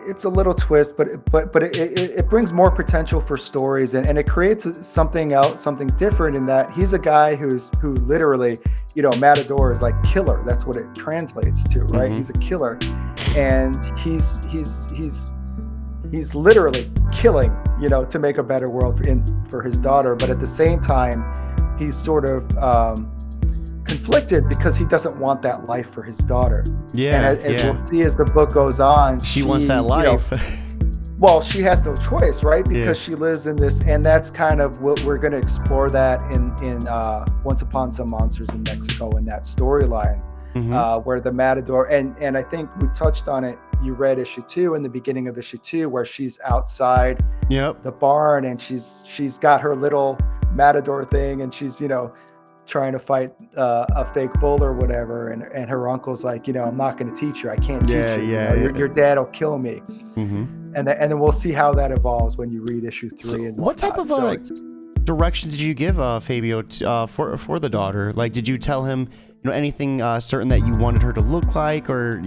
it's a little twist, but it brings more potential for stories, and it creates something else, something different, in that he's a guy who literally, Matador is like killer. That's what it translates to, right? He's a killer, and he's literally killing, to make a better world for his daughter. But at the same time, he's sort of conflicted because he doesn't want that life for his daughter. Yeah. And as we'll see as the book goes on, she wants that life. Well, she has no choice, right? Because she lives in this, and that's kind of what we're going to explore that in Once Upon Some Monsters in Mexico, in that storyline, where the Matador, and I think we touched on it. You read issue 2, in the beginning of issue 2, where she's outside the barn, and she's got her little Matador thing, and she's trying to fight a fake bull or whatever, and her uncle's like, I'm not going to teach you. I can't teach you. Your dad will kill me. And then we'll see how that evolves when you read issue 3. So and what type of direction did you give Fabio for the daughter? Like, did you tell him anything certain that you wanted her to look like, or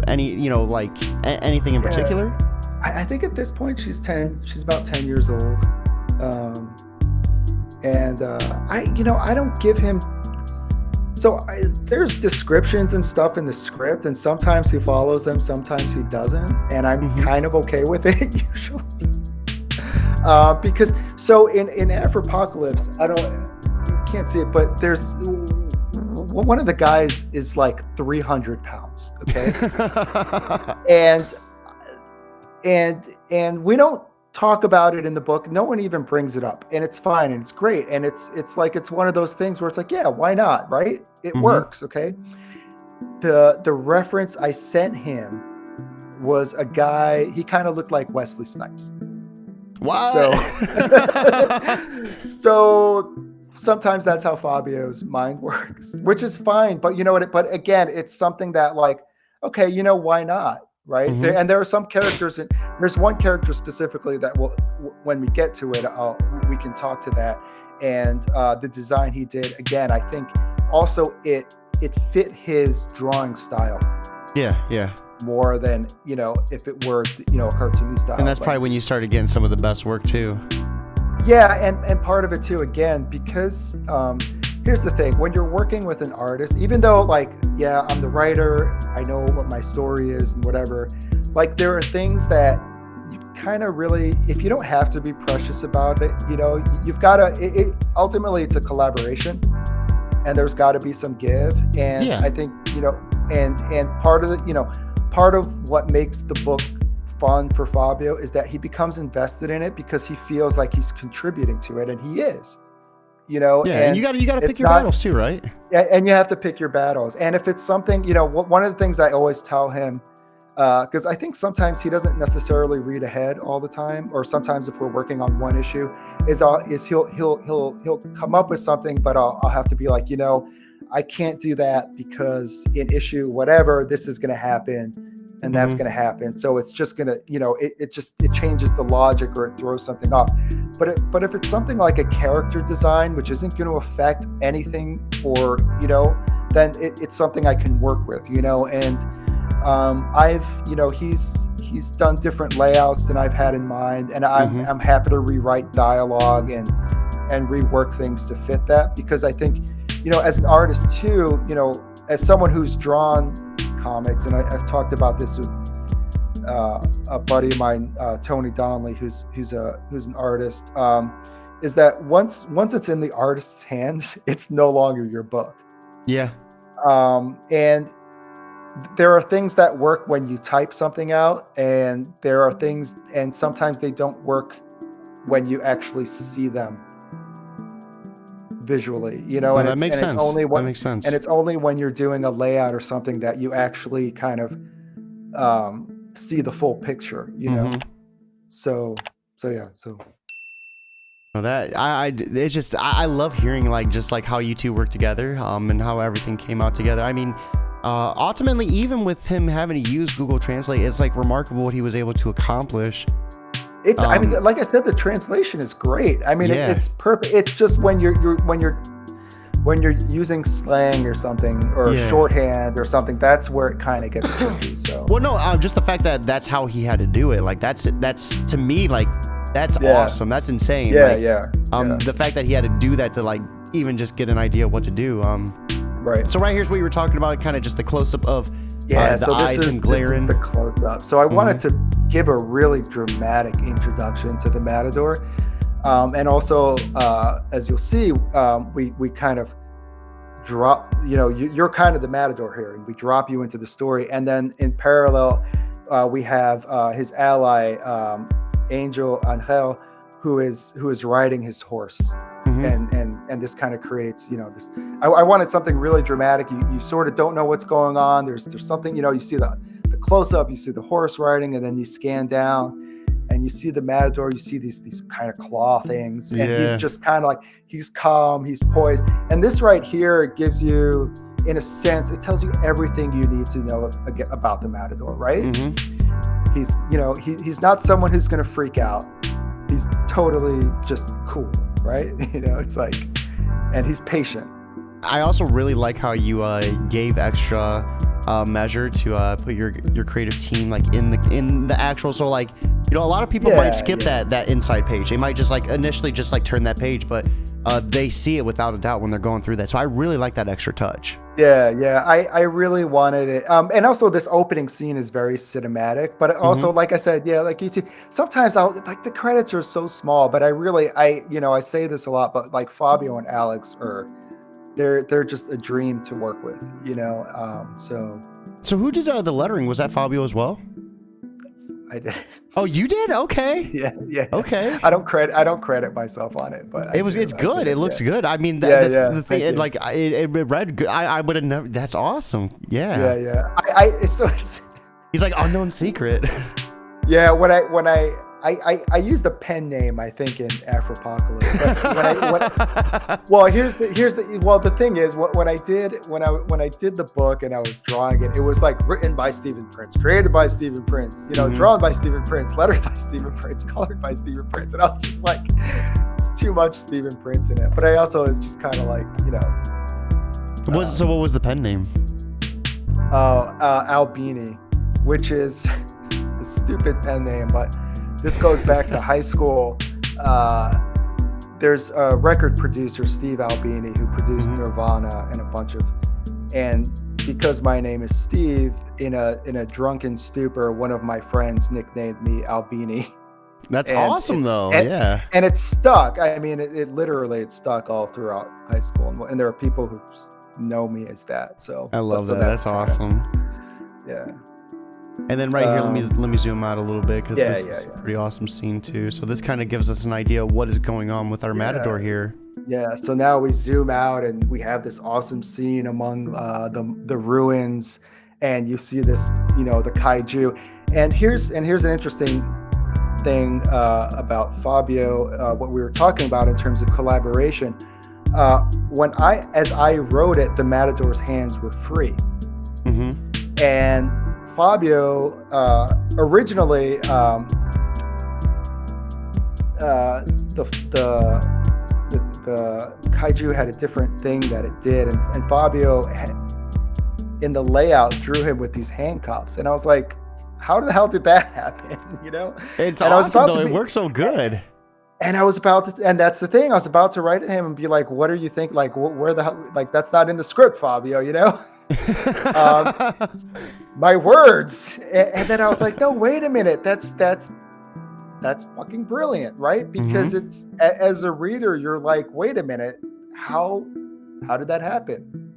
anything in particular? I think at this point she's about 10 years old. And I don't give him. So there's descriptions and stuff in the script, and sometimes he follows them, sometimes he doesn't, and I'm kind of okay with it usually. Because in Afropocalypse, you can't see it, but there's one of the guys is like 300 pounds, okay, and we don't talk about it in the book. No one even brings it up, and it's fine, and it's great, and it's one of those things where it's like, yeah, why not, right? It works, okay. The reference I sent him was a guy. He kind of looked like Wesley Snipes. What? So sometimes that's how Fabio's mind works, which is fine. But you know what? But again, it's something that, like, okay, why not? Right. And there are some characters, and there's one character specifically that when we get to it, we can talk to that. And the design he did, again, I think also it fit his drawing style. Yeah. More than, if it were, a cartoony style. And that's probably when you started getting some of the best work too. Yeah. And part of it too, again, because, here's the thing, when you're working with an artist, even though, like, yeah, I'm the writer, I know what my story is and whatever, like, there are things that you kind of really, if you don't have to be precious about it, you've got to, ultimately it's a collaboration, and there's got to be some give. And I think, and part of part of what makes the book fun for Fabio is that he becomes invested in it because he feels like he's contributing to it, and he is. And you got to pick your battles too, right? Yeah, and you have to pick your battles. And if it's something, one of the things I always tell him, because I think sometimes he doesn't necessarily read ahead all the time, or sometimes if we're working on one issue, is he'll come up with something, but I'll have to be like, I can't do that because in issue whatever, this is going to happen, and that's going to happen. So it's just going to, it changes the logic, or it throws something off. But if it's something like a character design, which isn't going to affect anything, or, then it's something I can work with, and he's done different layouts than I've had in mind. And I'm happy to rewrite dialogue and rework things to fit that, because I think, as an artist too, as someone who's drawn comics, and I've talked about this with a buddy of mine, Tony Donnelly, who's an artist, is that once it's in the artist's hands, it's no longer your book. Yeah. And there are things that work when you type something out, and there are things, and sometimes they don't work when you actually see them visually, and that makes sense. That makes sense. And it's only when you're doing a layout or something that you actually kind of see the full picture, So yeah. Well, that it's just I love hearing just how you two work together, and how everything came out together. I mean, ultimately, even with him having to use Google Translate, it's remarkable what he was able to accomplish. It's I mean, like I said, the translation is great. I mean, it's perfect. It's just when you're using slang or something, or shorthand or something, that's where it kind of gets tricky. So well, no, just the fact that that's how he had to do it, that's to me, that's awesome. That's insane. The fact that he had to do that to even just get an idea of what to do. Right. So right here's what you were talking about, kind of just the close up of the eyes and glaring. This is the close up. So I wanted to give a really dramatic introduction to the Matador, and also as you'll see, we kind of drop. You're kind of the Matador here, and we drop you into the story, and then in parallel, we have his ally, Angel who is riding his horse. And this kind of creates, this. I wanted something really dramatic. You sort of don't know what's going on. There's something, you see the close up, you see the horse riding, and then you scan down, and you see the Matador. You see these kind of claw things, and he's just kind of he's calm, he's poised. And this right here gives you, in a sense, it tells you everything you need to know about the Matador, right? He's he's not someone who's going to freak out. He's totally just cool. Right? It's and he's patient. I also really like how you gave extra measure to put your creative team in the actual. So a lot of people might skip that inside page. They might just initially just turn that page, but they see it without a doubt when they're going through that. So I really like that extra touch. Yeah. I really wanted it. And also this opening scene is very cinematic, but also, like I said, like you two, sometimes the credits are so small, but I say this a lot, but Fabio and Alex they're just a dream to work with, So who did the lettering? Was that Fabio as well? I did. Oh, you did? Okay. Yeah. Okay. I don't credit myself on it, but it's good. It looks good. I mean, the thing, it read good. I would have never. That's awesome. Yeah. Yeah. He's unknown secret. Yeah. When I used a pen name, I think, in Afropocalypse. The thing is, when I did the book and I was drawing it, it was written by Stephen Prince, created by Stephen Prince, drawn by Stephen Prince, lettered by Stephen Prince, colored by Stephen Prince, and I was just it's too much Stephen Prince in it. But I also is just kind of So what was the pen name? Albini, which is a stupid pen name, but this goes back to high school. There's a record producer, Steve Albini, who produced Nirvana and because my name is Steve, in a drunken stupor, one of my friends nicknamed me Albini. That's And awesome, though. and, Yeah. and it's stuck. I mean, it literally it's stuck all throughout high school, and there are people who know me as that. So I love so that. That's awesome. Yeah. And then right here, let me zoom out a little bit because Yeah, this yeah, is yeah. a pretty awesome scene too. So this kind of gives us an idea of what is going on with our Matador here. Yeah. So now we zoom out and we have this awesome scene among the ruins, and you see this, the kaiju. And here's an interesting thing about Fabio, what we were talking about in terms of collaboration. As I wrote it, the Matador's hands were free, and Fabio originally the kaiju had a different thing that it did, and Fabio in the layout drew him with these handcuffs, and I was like, how the hell did that happen? It's and awesome though. It works so good. And I was about to, and that's the thing, I was about to write to him and be like, what do you think? Like, where the hell? Like, that's not in the script, Fabio. My words. And then I was like, no, wait a minute. That's fucking brilliant, right? Because it's, as a reader, you're like, wait a minute, how did that happen?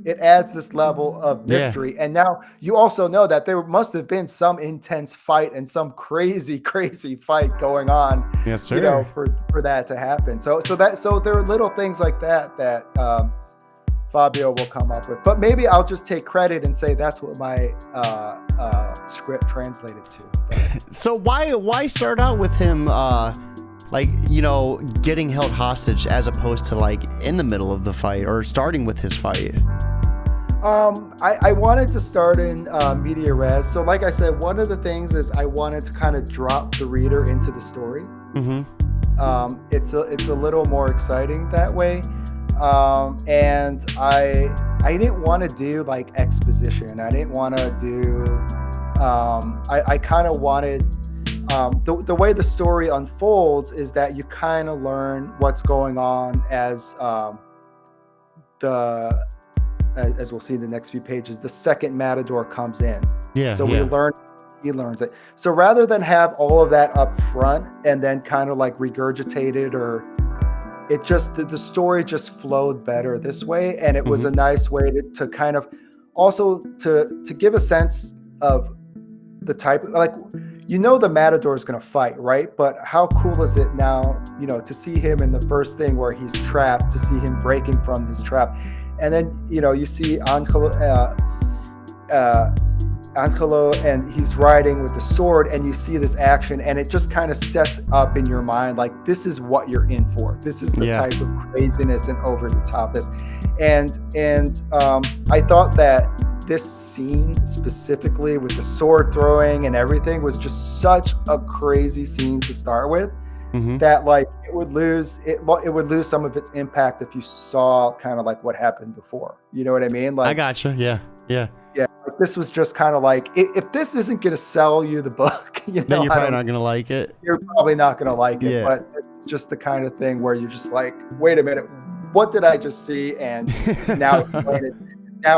It adds this level of mystery. And now you also know that there must have been some intense fight and some crazy fight going on, yes, sir. For that to happen. So there are little things like that Fabio will come up with. But maybe I'll just take credit and say that's what my script translated to. So why start out with him getting held hostage as opposed to like in the middle of the fight or starting with his fight? I wanted to start in media res. So like I said, one of the things is I wanted to kind of drop the reader into the story. It's a little more exciting that way. And I didn't want to do like exposition. I didn't want to do, I kind of wanted, the way the story unfolds is that you kind of learn what's going on as we'll see in the next few pages, the second Matador comes in. So he learns it. So rather than have all of that up front and then kind of like regurgitated, or it just, the story just flowed better this way. And it was a nice way to kind of also to give a sense of the type, like, the Matador is going to fight, right? But how cool is it now, to see him in the first thing where he's trapped, to see him breaking from his trap. And then, you see Angelo, and he's riding with the sword, and you see this action, and it just kind of sets up in your mind, like, this is what you're in for. This is the type of craziness and over the topness. And I thought that this scene specifically with the sword throwing and everything was just such a crazy scene to start with. That like it would lose some of its impact if you saw kind of like what happened before. You know what I mean? Like, I gotcha. Yeah. Like, this was just kind of like, if this isn't going to sell you the book, then you're probably not going to like it. You're probably not going to like it. But it's just the kind of thing where you're just like, wait a minute, what did I just see? And now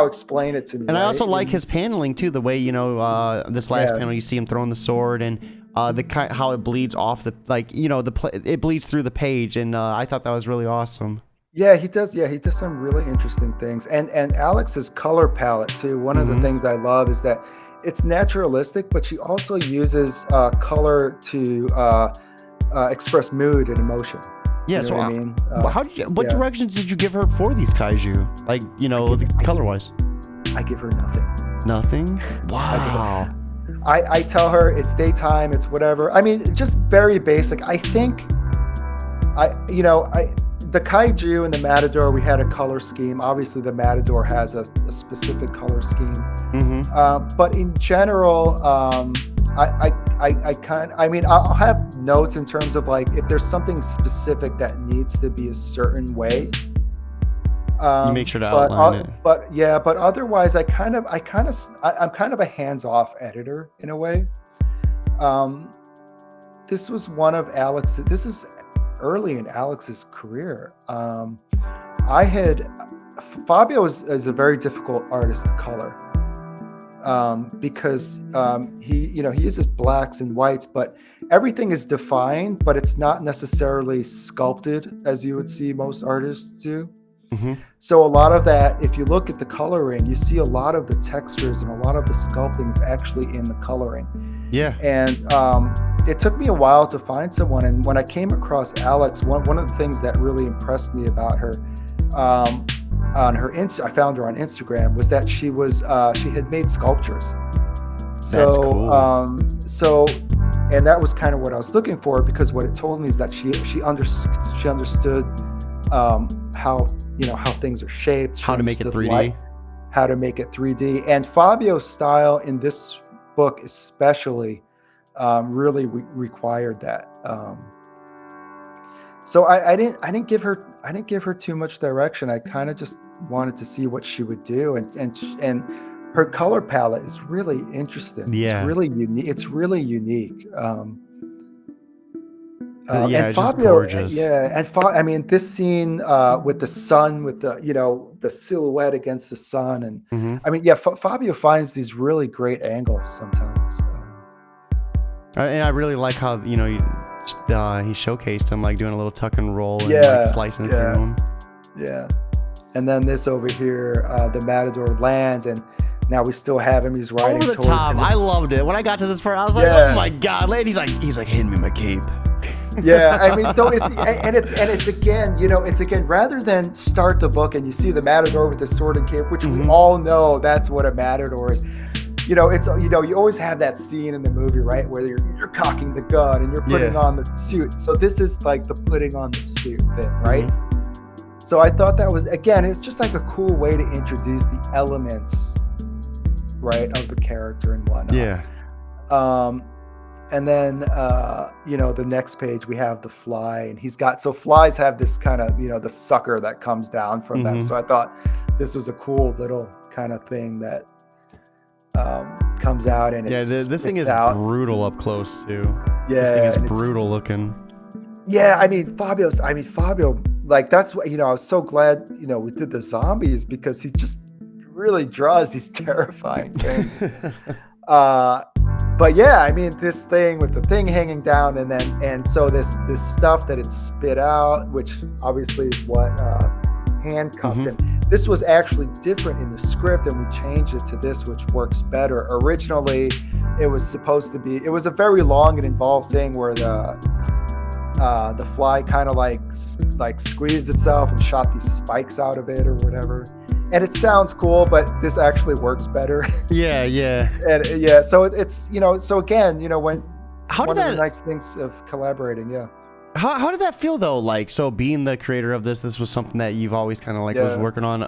explain it to me. And right? I also like his paneling too. The way this last panel, you see him throwing the sword and. How it bleeds off it bleeds through the page, and I thought that was really awesome. Yeah, he does. Yeah, he does some really interesting things, and Alex's color palette too. One of the things I love is that it's naturalistic, but she also uses color to express mood and emotion. Yeah, you know so what I mean, what directions did you give her for these kaiju? Like, color wise? I give her nothing. Nothing? Wow. I tell her it's daytime, it's whatever. I mean, just very basic. I think the kaiju and the Matador, we had a color scheme. Obviously the Matador has a specific color scheme. But in general, I'll have notes in terms of like, if there's something specific that needs to be a certain way, you make sure to outline it. But otherwise, I'm kind of a hands-off editor in a way. This was one of Alex's. This is early in Alex's career. Fabio is a very difficult artist to color. because he uses blacks and whites, but everything is defined, but it's not necessarily sculpted as you would see most artists do. Mm-hmm. So a lot of that, if you look at the coloring, you see a lot of the textures and a lot of the sculpting is actually in the coloring. Yeah. And it took me a while to find someone. And when I came across Alex, one of the things that really impressed me about her, on her I found her on Instagram, was that she had made sculptures. So, that's cool. And that was kind of what I was looking for, because what it told me is that she understood how things are shaped, how to make it 3D, light, how to make it 3D. And Fabio's style in this book especially really required that. So I didn't give her too much direction. I kind of just wanted to see what she would do, and her color palette is really interesting. Yeah, it's really unique. It's really unique. Yeah, and it's Fabio, just gorgeous. Yeah, and I mean, this scene with the sun, with the silhouette against the sun, and Mm-hmm. I mean, yeah, Fabio finds these really great angles sometimes. And I really like how he showcased him like doing a little tuck and roll and Yeah, like slicing through him. Yeah, and then this over here, the Matador lands, and now we still have him. He's riding Over the towards top. him. I loved it. When I got to this part, I was like, Yeah. "Oh my god!" He's like, "Hand me my cape." Yeah, I mean, so it's again, rather than start the book and you see the Matador with the sword and cape, which we all know that's what a Matador is. You always have that scene in the movie, right, where you're cocking the gun and you're putting on the suit. So this is like the putting on the suit thing, right? So I thought that was, again, it's just like a cool way to introduce the elements, right, of the character and whatnot. Yeah. And then, the next page we have the fly, and so flies have this kind of, the sucker that comes down from them. So I thought this was a cool little kind of thing that comes out, and this thing is brutal up close too. Yeah, this thing is brutal looking. Yeah, I mean Fabio, like that's what I was so glad we did the zombies, because he just really draws these terrifying things. But yeah, I mean, this thing with the thing hanging down, and so this stuff that it spit out, which obviously is what handcuffed him. This was actually different in the script, and we changed it to this, which works better. Originally, it was a very long and involved thing where the fly kind of like squeezed itself and shot these spikes out of it or whatever. And it sounds cool, but this actually works better. Yeah. And yeah, so it's so again, when one of the nice things of collaborating, yeah. How did that feel though? Like, so being the creator of this was something that you've always kind of was working on,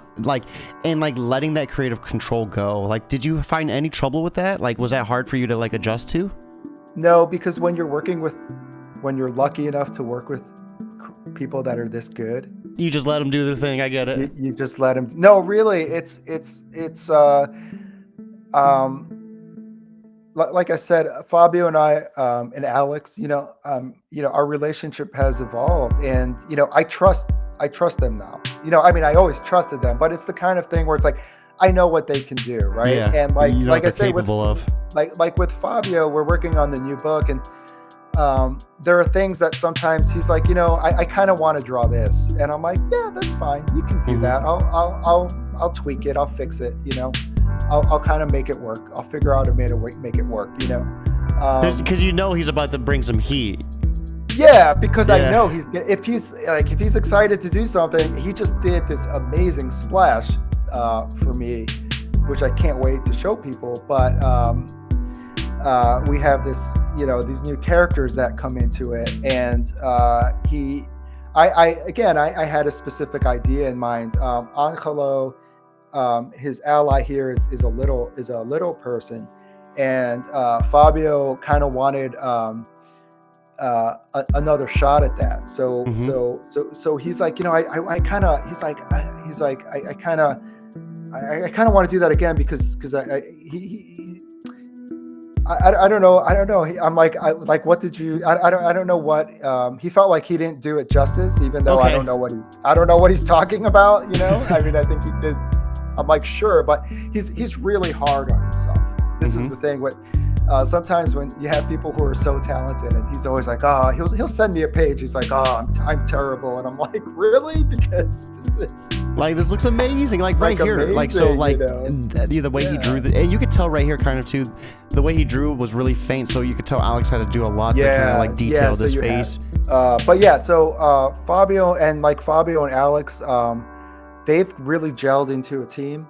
and letting that creative control go. Like, did you find any trouble with that? Like, was that hard for you to adjust to? No, because when you're lucky enough to work with people that are this good, you just let them do their thing. I get it. You just let them. No, really, it's like I said, Fabio and I, and Alex, our relationship has evolved, and I trust them now. I mean, I always trusted them, but it's the kind of thing where it's like, I know what they can do, right? Yeah, and like I say, with Fabio, we're working on the new book, and there are things that sometimes he's like, I kind of want to draw this, and I'm like, yeah, that's fine, you can do that. I'll tweak it, I'll fix it, I'll kind of make it work. I'll figure out a way to make it work, because he's about to bring some heat. Yeah, because I know if he's excited to do something. He just did this amazing splash for me, which I can't wait to show people. But we have this, these new characters that come into it, and I had a specific idea in mind. Angelo, his ally here is a little person, and Fabio kind of wanted another shot at that. So he's like, I kind of want to do that again, because I don't know. I'm like, what did you? I don't know what. He felt like he didn't do it justice, even though I don't know what he's talking about. I mean, I think he did. I'm like, sure, but he's really hard on himself. this is the thing. What sometimes when you have people who are so talented, and he's always like, oh, he'll send me a page. He's like, oh, I'm terrible, and I'm like, really? Because this looks amazing. Like right here, amazing, like so, like the way he drew and you could tell right here, kind of too, the way he drew was really faint. So you could tell Alex had to do a lot to kind of like detail this face. But yeah, so Fabio and Alex, they've really gelled into a team.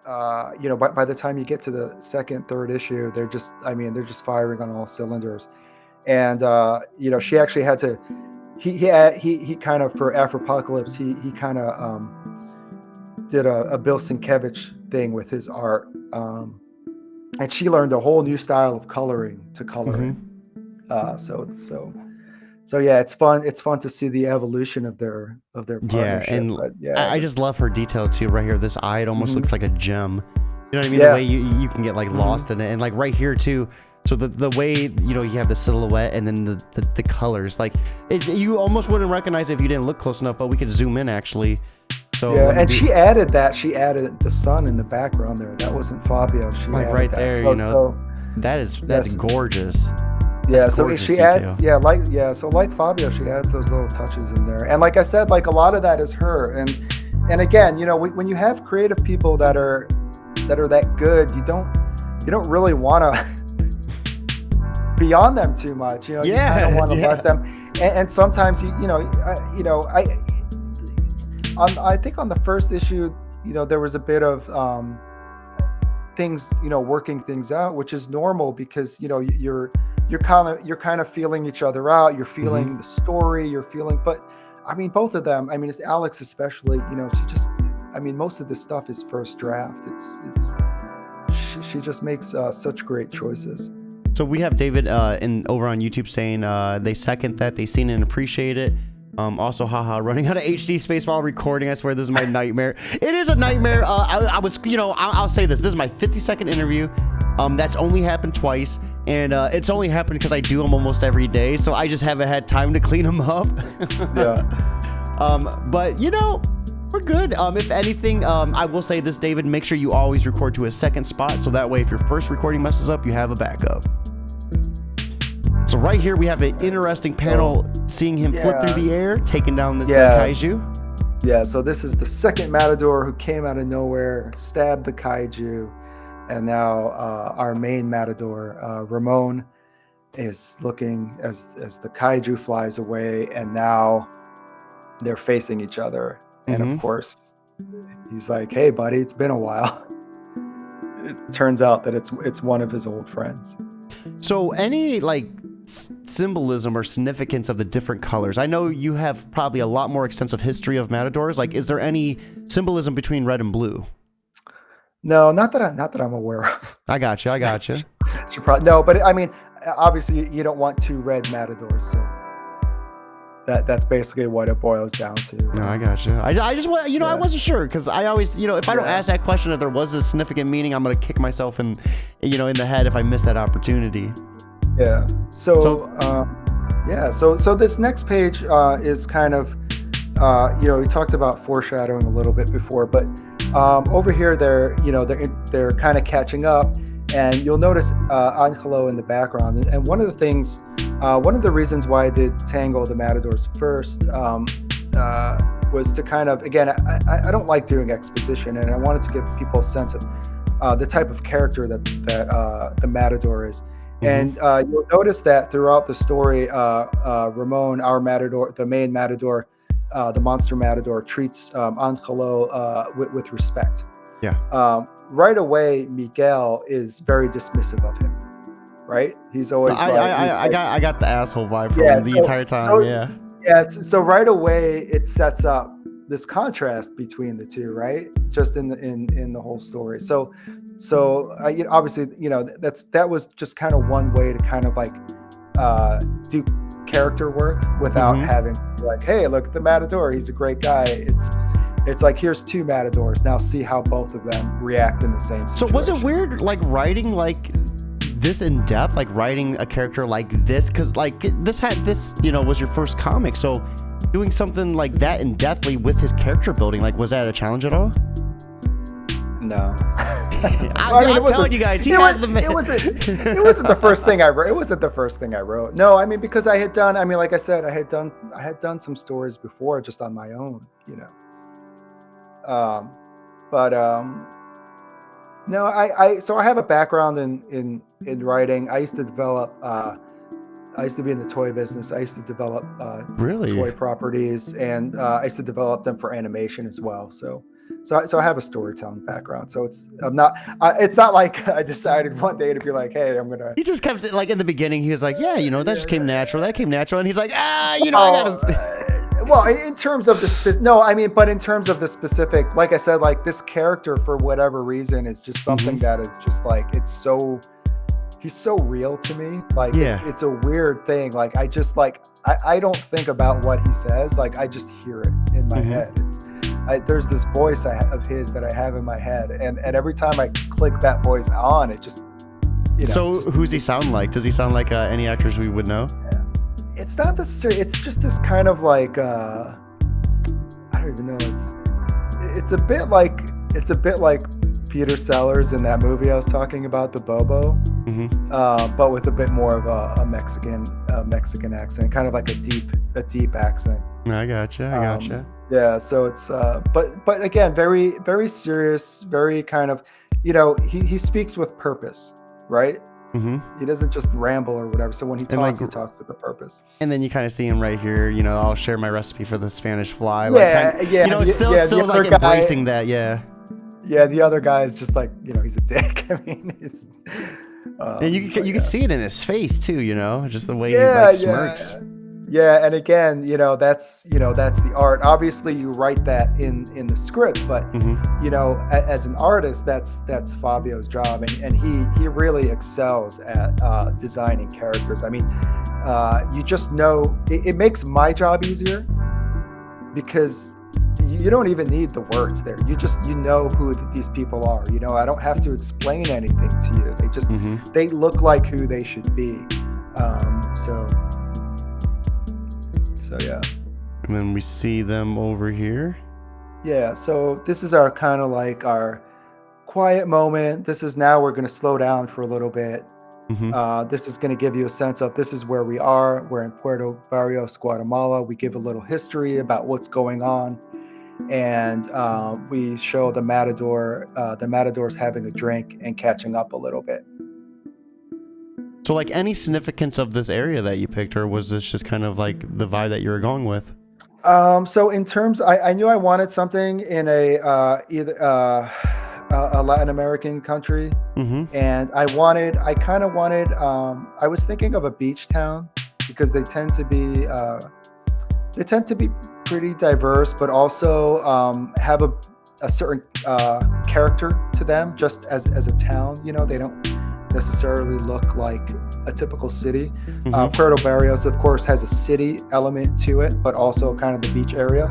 By the time you get to the second, third issue, they're just firing on all cylinders. And she actually had to, he kind of, for Afropocalypse, he kind of did a Bill Sienkiewicz thing with his art, and she learned a whole new style of coloring to color. So yeah, it's fun to see the evolution of their partnership. I just love her detail too. Right here, this eye, it almost looks like a gem. You know what I mean? The way you can get like lost in it, and like right here too. So the way you have the silhouette and then the colors, like you almost wouldn't recognize it if you didn't look close enough. But we could zoom in actually. So and she added the sun in the background there. That wasn't Fabio. She like right there, that's gorgeous. Yeah, so she adds, so like Fabio, she adds those little touches in there. And like I said, like a lot of that is her. And again, when you have creative people that are that good, you don't really want to be on them too much. You kind of want to let them. And sometimes I think on the first issue, there was a bit of things, working things out, which is normal because you're kind of feeling each other out. You're feeling the story. You're feeling, but I mean, both of them. I mean, it's Alex especially. She just. I mean, most of this stuff is first draft. She just makes such great choices. So we have David over on YouTube saying they second that, they seen and appreciate it. Also, haha, running out of HD space while recording. I swear this is my nightmare. It is a nightmare. I was, I'll say this. This is my 52nd interview. That's only happened twice. And it's only happened because I do them almost every day. So I just haven't had time to clean them up. But, we're good. If anything, I will say this, David, make sure you always record to a second spot. So that way, if your first recording messes up, you have a backup. So right here, we have an interesting panel seeing him flip through the air, taking down this Kaiju. Yeah, so this is the second Matador who came out of nowhere, stabbed the Kaiju. And now our main Matador, Ramon, is looking as the Kaiju flies away. And now they're facing each other. And of course, he's like, hey, buddy, it's been a while. It turns out that it's one of his old friends. So any symbolism or significance of the different colors? I know you have probably a lot more extensive history of Matadors. Like, is there any symbolism between red and blue? No, not that I'm aware of. I got you. She probably no, but I mean, obviously you don't want two red Matadors, so that's basically what it boils down to. No, I got you. I just want, I wasn't sure because I always, if I don't ask that question, if there was a significant meaning, I'm gonna kick myself in the head if I miss that opportunity. Yeah. So this next page is kind of, we talked about foreshadowing a little bit before, but over here they're kind of catching up, and you'll notice Angelo in the background. And one of the reasons why I did Tango the Matadors first was to kind of, again, I don't like doing exposition, and I wanted to give people a sense of the type of character that the Matador is. And you'll notice that throughout the story, Ramon, our Matador, the main Matador, the monster Matador, treats Angelo with respect. Yeah. Right away, Miguel is very dismissive of him. Right? He's always. I got the asshole vibe from the entire time. So right away, it sets up this contrast between the two, right? Just in the whole story. So obviously, that was just kind of one way to kind of like do character work without having like, hey, look at the Matador, he's a great guy. It's like, here's two Matadors, now see how both of them react in the same situation. So was it weird like writing like this in depth, like writing a character like this, because like this was your first comic, so doing something like that in depthly with his character building, like was that a challenge at all? No. I'm telling you guys, he has the. It wasn't the first thing I wrote. It wasn't the first thing I wrote. No, I mean, because I had done. I mean, like I said, I had done some stories before, just on my own, But no, so I have a background in writing. I used to develop. I used to be in the toy business. I used to develop toy properties, and I used to develop them for animation as well. So I have a storytelling background. So it's not like I decided one day to be like, hey, I'm gonna. He just kept it, like in the beginning. He was like, yeah, that just came natural. That came natural, and he's like, I gotta. Well, in terms of but in terms of the specific, like I said, like this character for whatever reason is just something that is just like he's so real to me. Like it's a weird thing. Like I just I don't think about what he says. Like I just hear it in my head. There's this voice of his that I have in my head, and every time I click that voice on, it just. So who's he sound like? Does he sound like any actors we would know? It's not necessarily. It's just this kind of like I don't even know. It's a bit like Peter Sellers in that movie I was talking about, the Bobo, but with a bit more of a Mexican accent, kind of like a deep accent. I gotcha. Yeah, so it's but again, very very serious, very kind of, he speaks with purpose, right? He doesn't just ramble or whatever. So when he talks, he talks with a purpose. And then you kind of see him right here. I'll share my recipe for the Spanish fly. Still like embracing that. Yeah. Yeah, the other guy is just like, he's a dick. I mean, he's. And you can see it in his face too. Just the way he smirks. Yeah, and again, that's the art. Obviously, you write that in the script, but as an artist, that's Fabio's job, and he really excels at designing characters. I mean, you just know it makes my job easier because you don't even need the words there. You know who these people are. I don't have to explain anything to you. They just they look like who they should be. So yeah. And then we see them over here. Yeah, so this is our kind of like our quiet moment. We're going to slow down for a little bit. This is going to give you a sense of this is where we are. We're in Puerto Barrios, Guatemala. We give a little history about what's going on. And we show the Matador. The Matador's having a drink and catching up a little bit. So, like, any significance of this area that you picked, or was this just kind of like the vibe that you were going with? So in terms, I knew I wanted something in either a Latin American country, and I kind of wanted. I was thinking of a beach town because they tend to be pretty diverse, but also have a certain character to them, just as a town. They don't necessarily look like a typical city. Puerto Barrios, of course, has a city element to it, but also kind of the beach area,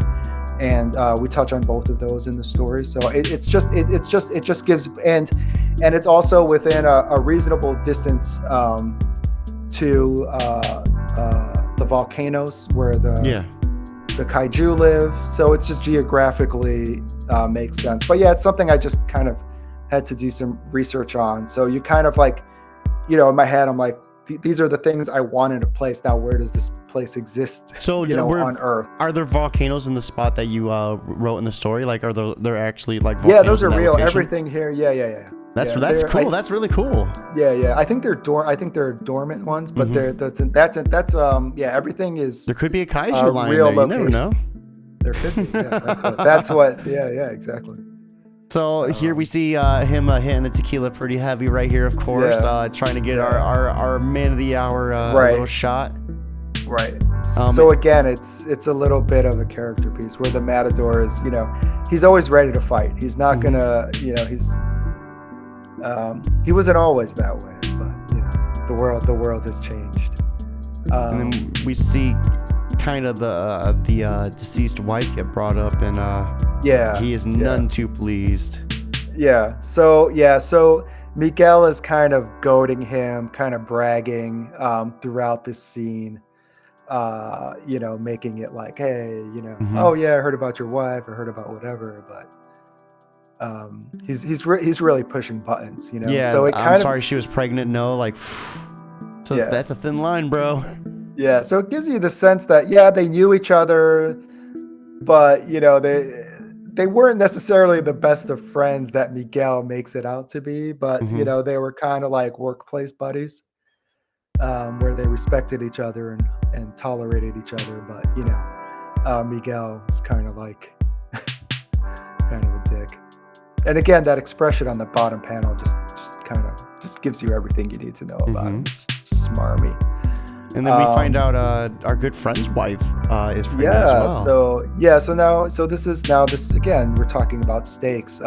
and we touch on both of those in the story. So it just gives, and it's also within a reasonable distance to the volcanoes where the Kaiju live. So it's just geographically makes sense. But yeah, it's something I just kind of had to do some research on. So you kind of like, in my head, I'm like, these are the things I want in a place. Now, where does this place exist? So, on Earth. Are there volcanoes in the spot that you wrote in the story? Like, are there actually like volcanoes? Yeah, those are real. Location? Everything here. Yeah. That's cool. That's really cool. Yeah. I think they're dormant ones, but that's everything is. There could be a kaiju line there. You never know. There could be. Yeah, that's what. Yeah, exactly. So here we see him hitting the tequila pretty heavy right here, of course, trying to get our man of the hour little shot. Right. So again, it's a little bit of a character piece where the Matador is, he's always ready to fight. He's not gonna, he wasn't always that way, but the world has changed. And then we see kind of the deceased wife get brought up, and he is none too pleased. So Miguel is kind of goading him, kind of bragging throughout this scene, making it like, hey, oh yeah, I heard about your wife, I heard about whatever, but he's really pushing buttons, you know. Yeah, so I'm sorry she was pregnant. No, like, so Yeah. that's a thin line, bro. Yeah, so it gives you the sense that they knew each other, but you know they weren't necessarily the best of friends that Miguel makes it out to be. But you know, they were kind of like workplace buddies, where they respected each other and tolerated each other. But you know, Miguel is kind of like kind of a dick. And again, that expression on the bottom panel just gives you everything you need to know about him. It's just smarmy. And then we find out our good friend's wife is pregnant as well. So this again, we're talking about stakes.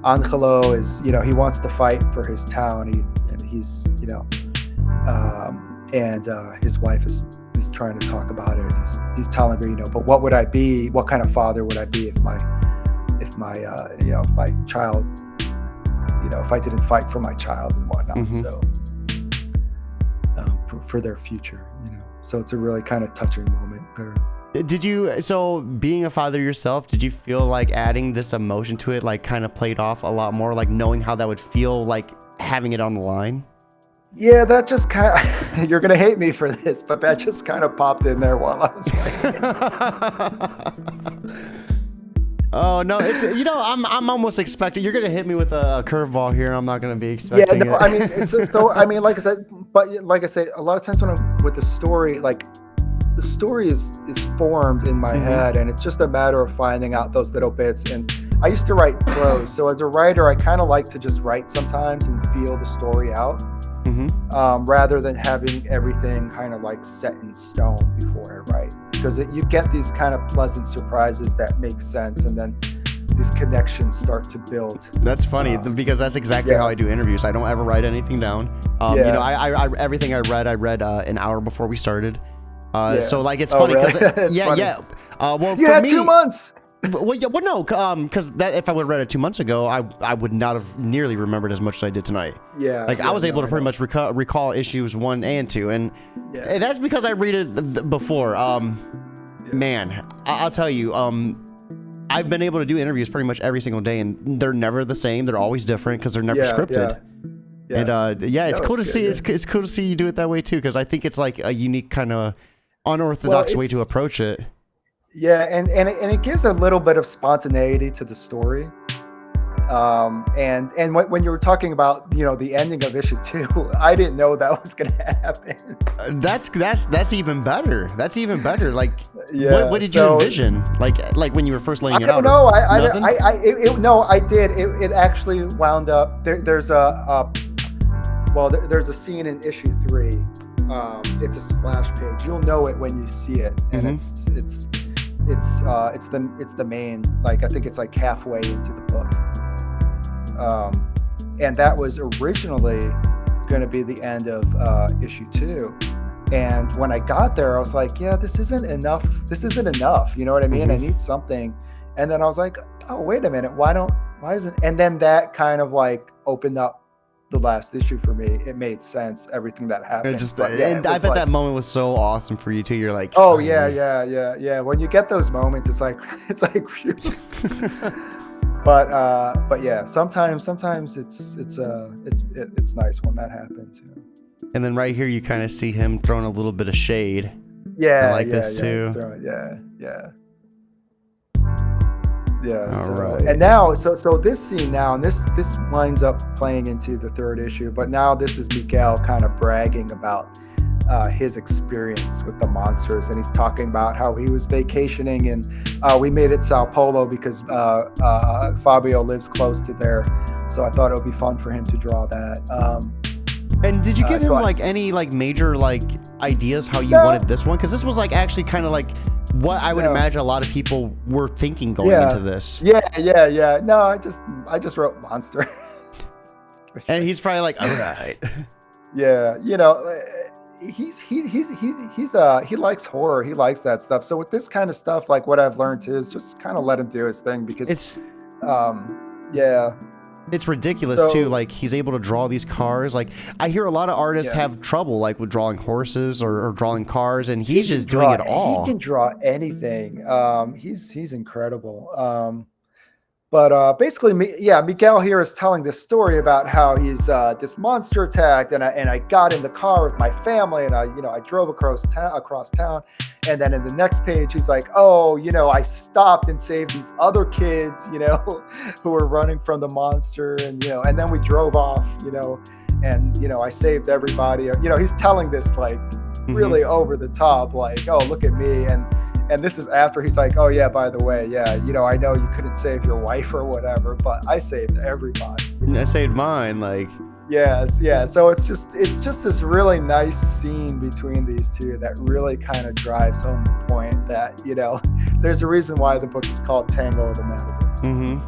Angelo is, you know, he wants to fight for his town. He's, you know, and his wife is trying to talk about it. He's telling her, you know, but what would I be? What kind of father would I be if my child, you know, if I didn't fight for my child and whatnot. So for their future, you know. So it's a really kind of touching moment there. So being a father yourself, did you feel like adding this emotion to it, like kind of played off a lot more, like knowing how that would feel, like having it on the line? Yeah, that just kind of, you're going to hate me for this, but that just kind of popped in there while I was writing. Oh no, it's, you know, I'm almost expecting you're gonna hit me with a curveball here. I'm not gonna be expecting it. I mean, so I mean, like I said, a lot of times when I'm with the story, like the story is formed in my head, and it's just a matter of finding out those little bits. And I used to write prose, so as a writer, I kind of like to just write sometimes and feel the story out, rather than having everything kind of like set in stone before I write. Because you get these kind of pleasant surprises that make sense, and then these connections start to build. That's funny because that's exactly how I do interviews. I don't ever write anything down. You know, I everything I read an hour before we started. So like it's funny because well, you had 2 months. Well, yeah, well, no, because that if I would have read it 2 months ago, I would not have nearly remembered as much as I did tonight. Yeah, like I was able to pretty much recall issues 1 and 2, and that's because I read it before. Man, I'll tell you, I've been able to do interviews pretty much every single day, and they're never the same. They're always different because they're never scripted. And it's cool to see. It's cool to see you do it that way too, because I think it's like a unique kind of unorthodox way to approach it. Yeah, and it gives a little bit of spontaneity to the story. And when you were talking about, you know, the ending of issue 2, I didn't know that was going to happen. That's even better. That's even better. Like, what did you envision? Like when you were first laying it out? I don't know. I did. It actually wound up. There's a scene in issue 3. It's a splash page. You'll know it when you see it, and it's the main, like, I think it's like halfway into the book. And that was originally going to be the end of issue 2. And when I got there, I was like, yeah, this isn't enough. You know what I mean? I need something. And then I was like, oh, wait a minute. Why isn't, and then that kind of like opened up the last issue for me. It made sense, everything that happened. And I bet that moment was so awesome for you too. You're like, oh yeah. When you get those moments, it's like phew. But yeah, sometimes it's nice when that happens. You know? And then right here, you kind of see him throwing a little bit of shade. Yeah, I like this too. Right. And now, so this scene now, and this winds up playing into the 3rd issue. But now this is Miguel kind of bragging about his experience with the monsters, and he's talking about how he was vacationing, and we made it Sao Paulo because Fabio lives close to there, so I thought it would be fun for him to draw that. And did you give him like any like major like ideas how you wanted this one? Because this was like actually kind of like what I would imagine a lot of people were thinking going into this. Yeah. No, I just wrote monster. And he's probably like, all right. Yeah, you know, he likes horror. He likes that stuff. So with this kind of stuff, like what I've learned too is just kind of let him do his thing, because it's it's ridiculous too. Like he's able to draw these cars. Like I hear a lot of artists have trouble like with drawing horses or drawing cars, and he's just doing it all. He can draw anything. He's incredible. But basically, Miguel here is telling this story about how he's this monster attacked, and I got in the car with my family, and I drove across town, and then in the next page he's like, oh, I stopped and saved these other kids, who were running from the monster, and then we drove off, and I saved everybody. He's telling this like really over the top, like, oh, look at me, and this is after he's like, oh yeah, by the way, I know you couldn't save your wife or whatever, but I saved everybody. I saved mine, like. Yes, yeah. So it's just this really nice scene between these two that really kind of drives home the point that there's a reason why the book is called Tango of the Matadors.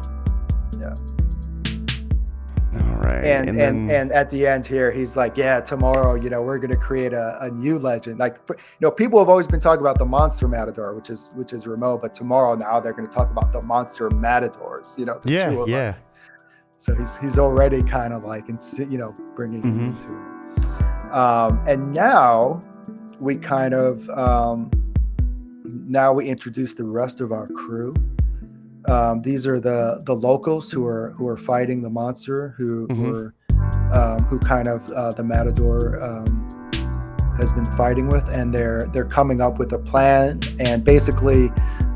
Yeah. All right. And at the end here, he's like, yeah, tomorrow, we're going to create a new legend. Like, people have always been talking about the monster Matador, which is Ramon, but tomorrow now they're going to talk about the monster Matadors, the two of them. So he's already kind of like, bringing him into it. And now we kind of, we introduce the rest of our crew. These are the locals who are fighting the monster, who kind of the Matador has been fighting with, and they're coming up with a plan. And basically,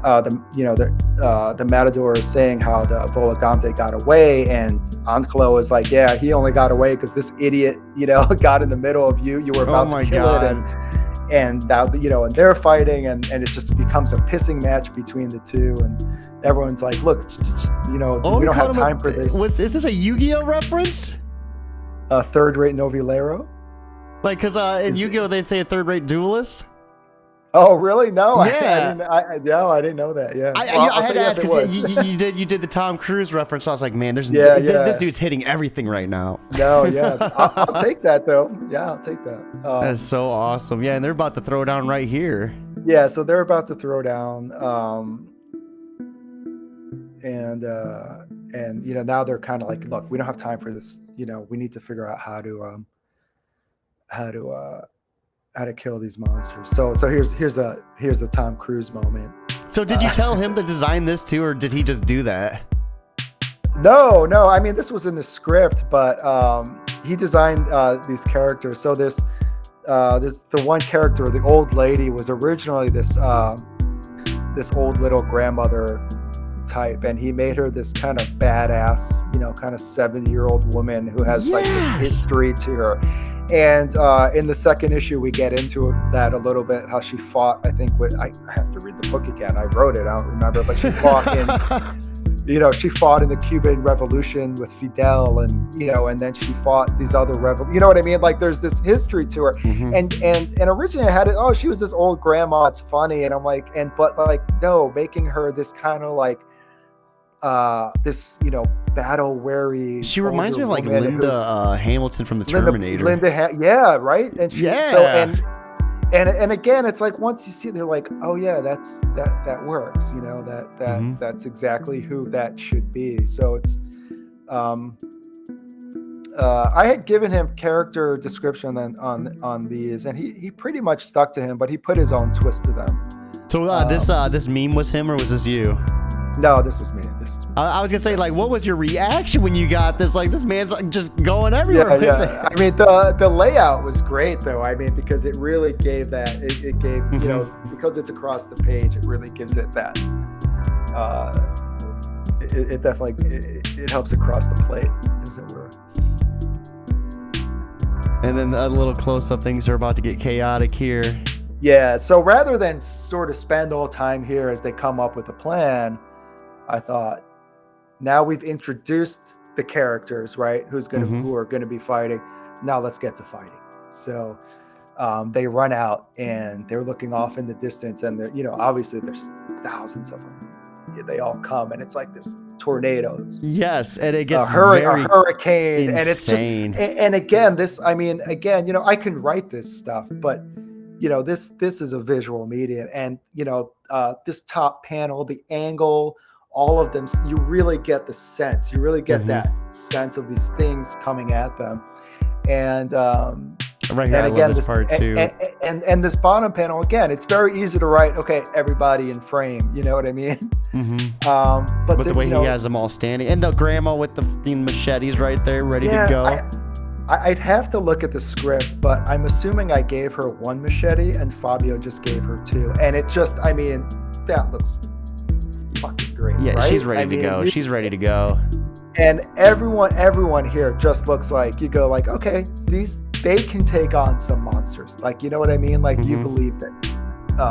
the Matador is saying how the Volagante got away, and Anclo is like, yeah, he only got away because this idiot, got in the middle of you. You were about to kill it, and now and they're fighting, and it just becomes a pissing match between the two, and everyone's like, look, we don't have time for this. Is this a Yu-Gi-Oh reference? A third-rate Novelero? Like, because in Yu-Gi-Oh they say a third-rate duelist. Oh, really? No, yeah. I didn't know that. Yeah, I had to ask because you did the Tom Cruise reference. So I was like, man, this dude's hitting everything right now. No, yeah, I'll take that though. Yeah, I'll take that. That's so awesome. Yeah, and they're about to throw down right here. Yeah, so they're about to throw down, and now they're kind of like, look, we don't have time for this. We need to figure out how to kill these monsters. So here's the Tom Cruise moment. So did you tell him to design this too, or did he just do that? No. I mean, this was in the script, but he designed these characters. So there's the one character, the old lady, was originally this old little grandmother type, and he made her this kind of badass, kind of 70-year-old woman who has like this history to her. And in the second issue, we get into that a little bit, how she fought, I think, I have to read the book again. I wrote it, I don't remember, but she fought she fought in the Cuban Revolution with Fidel, and then she fought these other you know what I mean? Like, there's this history to her. And originally I had it, oh, she was this old grandma, it's funny. And I'm like, but no, making her this kind of like, this battle weary. She reminds me of like Linda Hamilton from the Terminator. Yeah, right. And she, yeah. And again, it's like, once you see it, they're like, oh yeah, that works. That's exactly who that should be. So it's I had given him character description on these, and he pretty much stuck to him, but he put his own twist to them. So this meme was him, or was this you? No, this was me. I was gonna say, like, what was your reaction when you got this? Like, this man's like just going everywhere. Yeah. I mean, the layout was great, though. I mean, because it really gave that. It gave because it's across the page, it really gives it that. It definitely it helps across the plate, as it were. And then a little close-up, things are about to get chaotic here. Yeah. So rather than sort of spend all time here as they come up with a plan, I thought, now we've introduced the characters, right? Who are gonna be fighting. Now let's get to fighting. So they run out and they're looking off in the distance, and obviously there's thousands of them. Yeah, they all come, and it's like this tornado. Yes, and it gets a hurricane, insane. And it's just. And again, I can write this stuff, but this is a visual medium, and this top panel, the angle, all of them, you really get the sense. You really get that sense of these things coming at them. And Right here, I love this part too. And this bottom panel, again, it's very easy to write, okay, everybody in frame, you know what I mean? But the way he has them all standing, and the grandma with the machetes right there, ready to go. I'd have to look at the script, but I'm assuming I gave her 1 machete and Fabio just gave her 2. And it just, I mean, that looks fucking great. Yeah, right? she's ready to go. She's ready to go. And everyone here just looks like, you go like, okay, they can take on some monsters. Like, you know what I mean? Like, you believe that.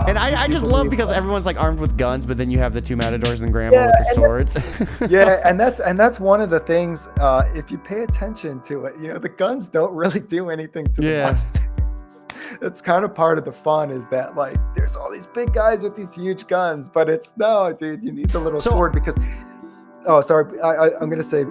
And I just love because everyone's like armed with guns, but then you have the 2 matadors and grandma with the swords. and that's one of the things. If you pay attention to it, you know, the guns don't really do anything to the monsters. It's kind of part of the fun is that like there's all these big guys with these huge guns, but it's no, dude, you need the little sword because. Oh, sorry, I'm gonna say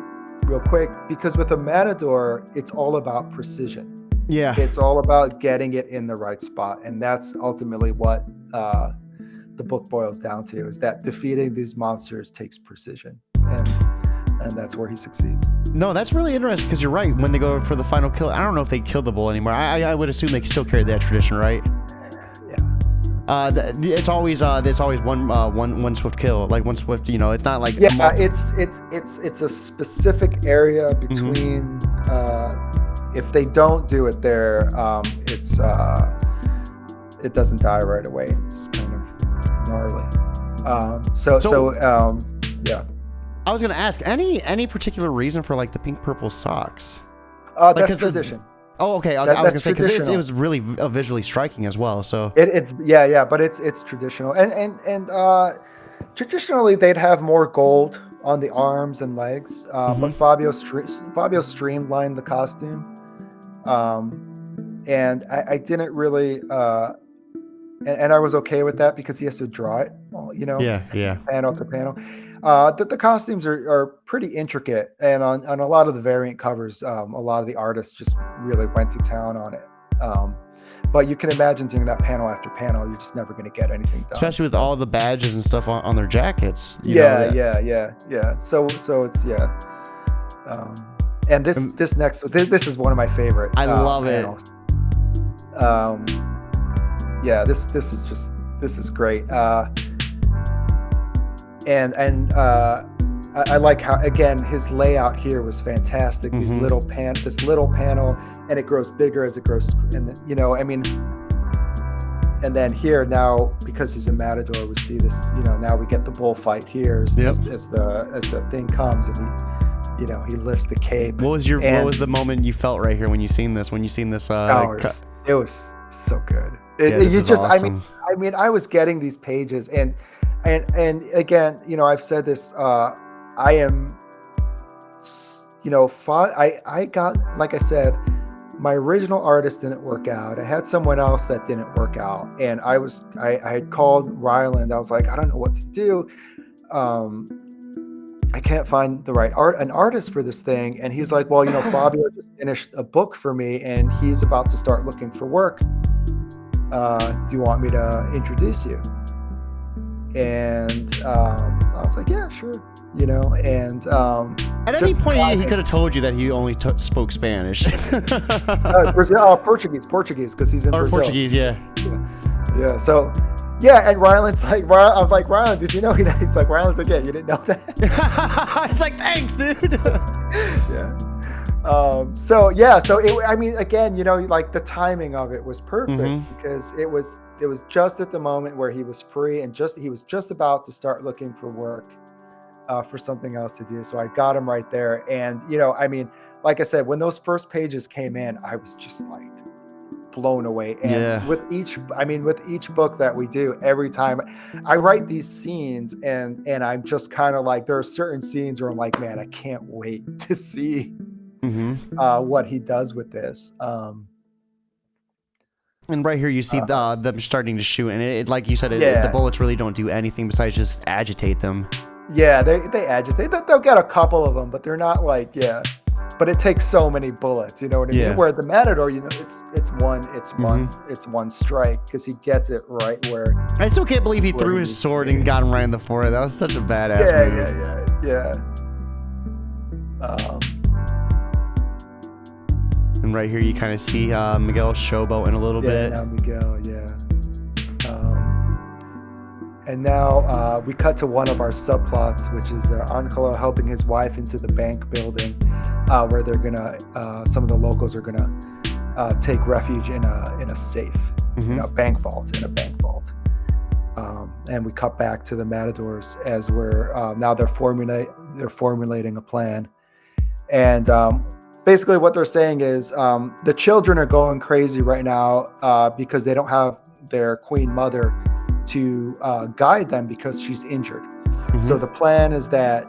real quick because with a matador, it's all about precision. Yeah, it's all about getting it in the right spot, and that's ultimately what the book boils down to: is that defeating these monsters takes precision, and that's where he succeeds. No, that's really interesting because you're right. When they go for the final kill, I don't know if they kill the bull anymore. I would assume they still carry that tradition, right? Yeah. It's always one swift kill, like one swift. You know, it's not like it's a specific area between. If they don't do it there, it doesn't die right away. It's kind of gnarly. Yeah. I was gonna ask any particular reason for like the pink purple socks? That's tradition. Oh, okay. I was gonna say because it was really visually striking as well. So it's but it's traditional and traditionally they'd have more gold on the arms and legs, but Fabio streamlined the costume. And I didn't really, and I was okay with that because he has to draw it, you know, panel to panel. The costumes are pretty intricate, and on a lot of the variant covers, a lot of the artists just really went to town on it. But you can imagine doing that panel after panel, you're just never going to get anything done. Especially with all the badges and stuff on their jackets. Yeah. So it's and this is one of my favorite. I love panels. This is great. And I like how again his layout here was fantastic. This little panel, and it grows bigger as it grows, and you know, I mean. And then here now, because he's a matador, we see this. You know, now we get the bullfight here as the thing comes, and he lifts the cape. What was the moment you felt right here when you seen this? It was so good. Awesome. I mean, I was getting these pages, and again, you know, I've said this. I am, you know, I got, like I said. My original artist didn't work out. I had someone else that didn't work out. And I had called Ryland. I was like, I don't know what to do. I can't find the right an artist for this thing. And he's like, well, you know, Fabio just finished a book for me and he's about to start looking for work. Do you want me to introduce you? And I was like, yeah, sure. You know, and at any point he could have told you that he only spoke Spanish. Portuguese, because he's in Brazil. Portuguese, yeah. So, yeah, and Ryland's like, I was like, Ryland, did you know? He's like, Ryland's like, yeah, you didn't know that. It's like, thanks, dude. So I mean, again, you know, like the timing of it was perfect because it was just at the moment where he was free and he was just about to start looking for work. For something else to do. So I got him right there. And, you know, I mean, like I said, when those first pages came in, I was just like blown away. And with each book that we do, every time I write these scenes and I'm just kind of like, there are certain scenes where I'm like, man, I can't wait to see what he does with this. And right here, you see them starting to shoot. And it like you said, the bullets really don't do anything besides just agitate them. Yeah, they agitate. They'll get a couple of them, but they're not like But it takes so many bullets, you know what I mean? Where the Matador, you know, it's one strike because he gets it right where. I still can't believe he threw his sword and got him right in the forehead. That was such a badass move. Yeah. And right here you kind of see Miguel showboating a little bit. Now Miguel, yeah. And now we cut to one of our subplots, which is Angelo helping his wife into the bank building, where they're gonna, some of the locals are gonna take refuge in a safe, in a bank vault, and we cut back to the Matadors as we're now they're formulating a plan, and basically what they're saying is the children are going crazy right now because they don't have their queen mother to guide them because she's injured. So the plan is that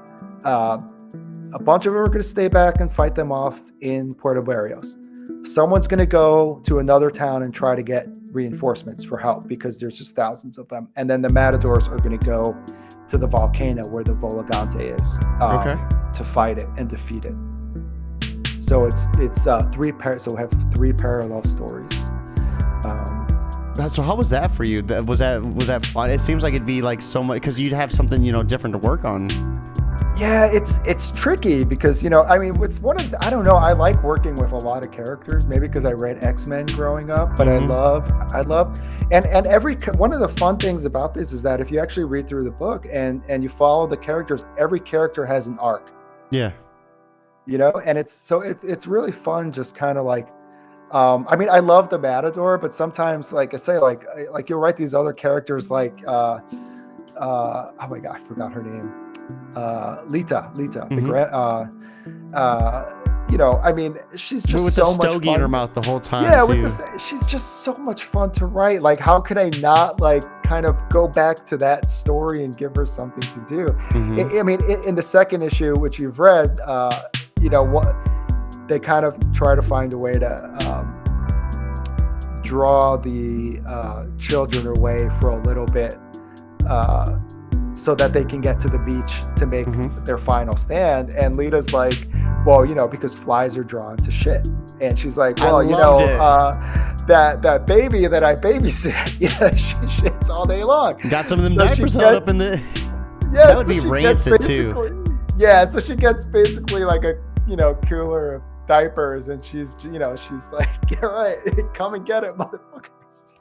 a bunch of them are going to stay back and fight them off in Puerto Barrios. Someone's going to go to another town and try to get reinforcements for help because there's just thousands of them. And then the Matadors are going to go to the volcano where the Volagante is to fight it and defeat it. So it's so we have three parallel stories. So how was that for you? Was that fun? It seems like it'd be like so much because you'd have something different to work on. Yeah, it's tricky because I mean it's I don't know, I like working with a lot of characters, maybe because I read X-Men growing up, but I love and every one of the fun things about this is that if you actually read through the book and you follow the characters, every character has an arc. Yeah. And it's really fun just kind of like I mean, I love the Matador, but sometimes, like I say, like you'll write these other characters like, oh my God, I forgot her name. Lita. I mean, she's just with so the much stogie fun in her mouth the whole time. Yeah, too. She's just so much fun to write. Like, how could I not like kind of go back to that story and give her something to do? I mean, in the second issue, which you've read, what they kind of try to find a way to draw the children away for a little bit so that they can get to the beach to make their final stand. And Lita's like, well, because flies are drawn to shit. And she's like, well, that baby that I babysit, she shits all day long. Got some of them diapers held up in the... Yeah, that would be rancid too. Yeah, so she gets basically like a, cooler of diapers, and she's like, yeah, right, come and get it, motherfuckers.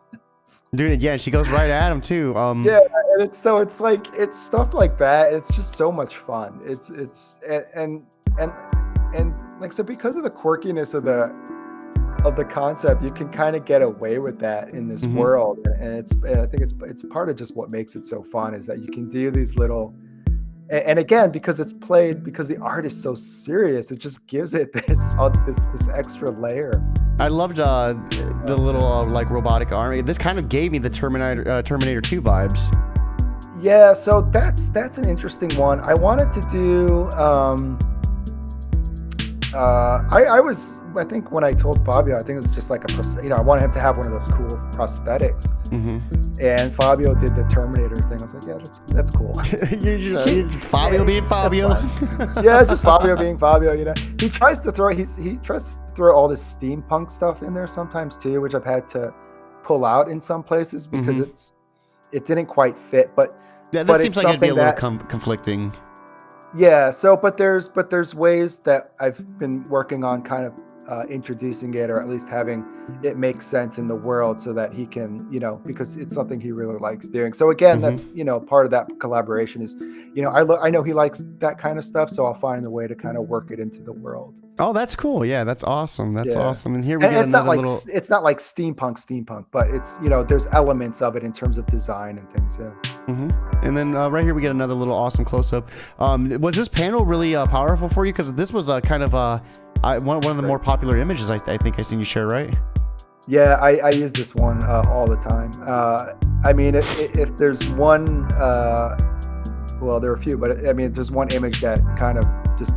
Dude, yeah, she goes right at him too. Yeah, and it's stuff like that. It's just so much fun. It's and like, so because of the quirkiness of the concept, you can kind of get away with that in this world, and I think it's part of just what makes it so fun is that you can do these little. And again, because the art is so serious, it just gives it this extra layer. I loved the little like robotic army. This kind of gave me the Terminator 2 vibes. Yeah, so that's an interesting one. I wanted to do. I think when I told Fabio, I think it was just like I wanted him to have one of those cool prosthetics. And Fabio did the Terminator thing. I was like, yeah, that's cool. Fabio being Fabio. Yeah, just Fabio being Fabio. He tries to throw all this steampunk stuff in there sometimes too, which I've had to pull out in some places because it didn't quite fit. But yeah, that seems like it'd be a little conflicting. Yeah, but there's ways that I've been working on kind of introducing it, or at least having it make sense in the world so that he can, because it's something he really likes doing. So again, that's, part of that collaboration is, I know he likes that kind of stuff, so I'll find a way to kind of work it into the world. Oh, that's cool. Yeah, that's awesome. That's awesome. And here we get another little... It's not like steampunk, but it's, there's elements of it in terms of design and things, yeah. And then right here we get another little awesome close-up. Was this panel really powerful for you? Because this was kind of one of the more popular images I think I seen you share, right? Yeah, I use this one all the time. I mean, if there's one, well, there are a few, but I mean, there's one image that kind of just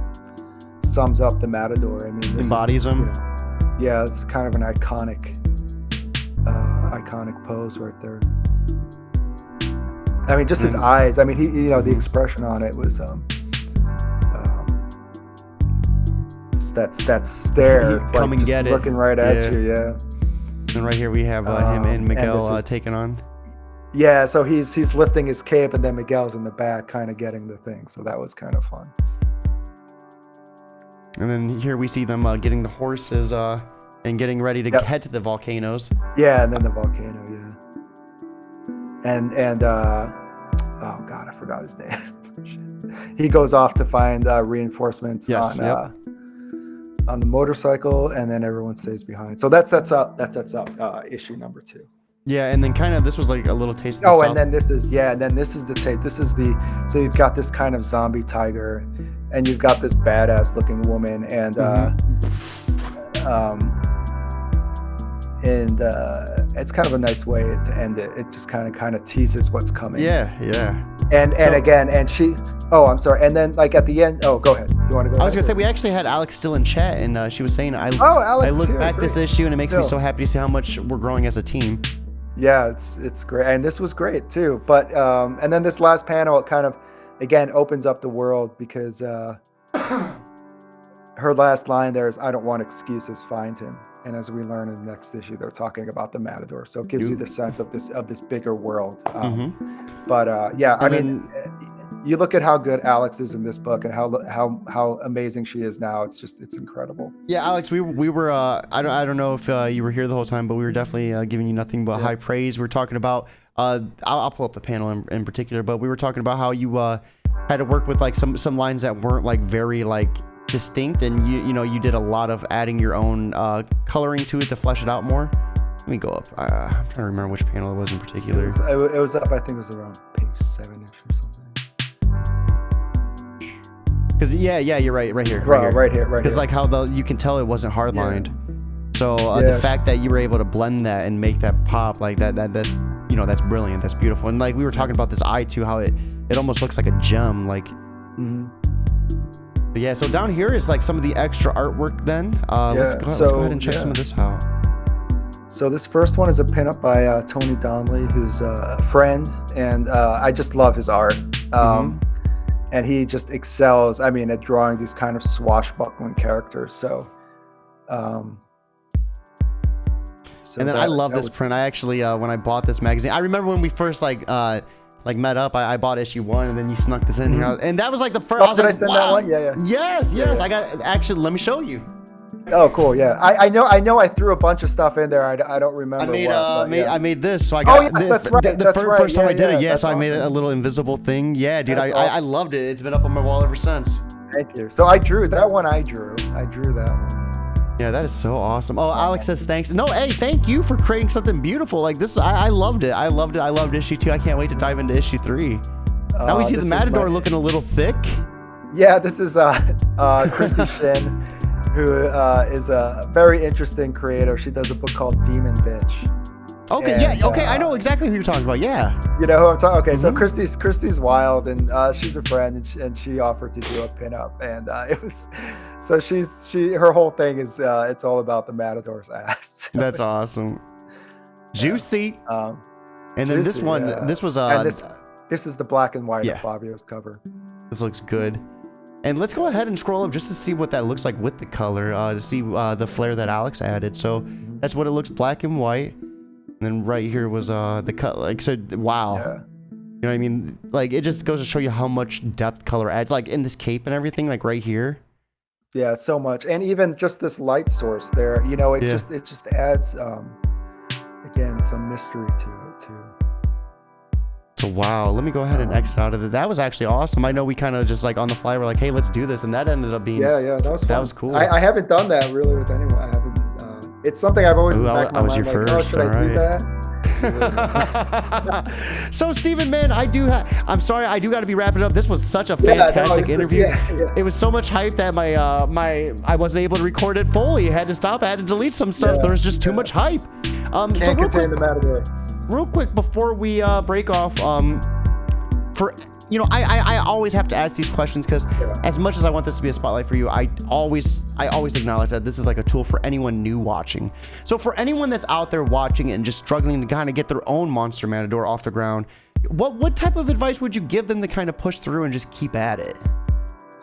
sums up the Matador. I mean, embodies him. Yeah, it's kind of an iconic pose right there. I mean, just his eyes. I mean, he, the expression on it was that stare. It's come like and get it. Looking right at you, yeah. And right here we have him and Miguel taking on. Yeah, so he's lifting his cape, and then Miguel's in the back, kind of getting the thing. So that was kind of fun. And then here we see them getting the horses and getting ready to head to the volcanoes. Yeah, and then the volcano. Yeah, and oh god, I forgot his name. He goes off to find reinforcements on the motorcycle, and then everyone stays behind. So that sets up issue number 2. Yeah, and then kind of this was like a little taste of and then this is the taste. This is so you've got this kind of zombie tiger, and you've got this badass looking woman, and it's kind of a nice way to end it. It just kind of teases what's coming. Yeah. And again, and she. Oh, I'm sorry. And then, like at the end. Oh, go ahead. You want to go? I was gonna say we actually had Alex still in chat, and she was saying, Alex, I look back this issue, and it makes me so happy to see how much we're growing as a team." Yeah, it's great, and this was great too. But and then this last panel, it kind of again opens up the world, because her last line there is, "I don't want excuses, find him." And as we learn in the next issue, they're talking about the Matador, so it gives you the sense of this bigger world. But I mean, you look at how good Alex is in this book, and how amazing she is now. It's incredible. Yeah, Alex, we were I don't know if you were here the whole time, but we were definitely giving you nothing but high praise. We were talking about I'll pull up the panel in particular, but we were talking about how you had to work with like some lines that weren't like very like distinct, and you did a lot of adding your own coloring to it to flesh it out more. Let me go up. I'm trying to remember which panel it was in particular. It was up. I think it was around page 7-ish or something. Because you're right here. Because like how you can tell it wasn't hard lined. Yeah. So the fact that you were able to blend that and make that pop like that's that's brilliant. That's beautiful. And like we were talking about this eye too, how it almost looks like a gem. Like. But yeah. So down here is like some of the extra artwork. Then let's go ahead and check some of this out. So this first one is a pinup by Tony Donnelly, who's a friend, and I just love his art. And he just excels, at drawing these kind of swashbuckling characters. So and then I love this print. I actually, when I bought this magazine, I remember when we first met up, I bought issue 1, and then you snuck this in here. And that was like the first. Oh, did I send that one? Yeah. Yes. I got, actually, let me show you. Oh, cool. Yeah. I know I threw a bunch of stuff in there. I don't remember. I made this. So I got that's right. The first time I did it. Yeah. So I made a little invisible thing. Yeah, dude. I loved it. It's been up on my wall ever since. Thank you. So I drew that one. I drew that one. Yeah, that is so awesome. Oh, Alex says thanks. No, hey, thank you for creating something beautiful like this. I loved it. I loved issue 2. I can't wait to dive into issue 3. Now we see the Matador looking a little thick. Yeah, this is Christy Shin, who is a very interesting creator. She does a book called Demon Bitch. Okay, I know exactly who you're talking about. Yeah. You know who I'm talking. Okay, so Christy's wild, and she's a friend, and she offered to do a pinup, and it was so her whole thing is it's all about the Matador's ass. So that's awesome. Juicy. And then juicy, this was this is the black and white of Fabio's cover. This looks good. And let's go ahead and scroll up just to see what that looks like with the color, to see the flair that Alex added. So that's what it looks, black and white. And then right here was the cut. Like, so wow. Yeah. You know what I mean? Like, it just goes to show you how much depth color adds. Like in this cape and everything, like right here. Yeah, so much. And even just this light source there, it just adds again some mystery to it too. So wow, let me go ahead and exit out of it. That was actually awesome. I know we kind of just like on the fly, we're like, hey, let's do this, and that ended up being that was fun. That was cool. I haven't done that really with anyone. I haven't. It's something I've always. I was your first. Should I do that? So Steven, man, I'm sorry, I do got to be wrapping up. This was such a fantastic interview. It was so much hype that I wasn't able to record it fully. I had to stop. I had to delete some stuff. There was just too much hype. Can't contain the Matador. Real quick before we break off, I always have to ask these questions because as much as I want this to be a spotlight for you, I always acknowledge that this is like a tool for anyone new watching. So for anyone that's out there watching and just struggling to kind of get their own Monster Matador off the ground, what type of advice would you give them to kind of push through and just keep at it?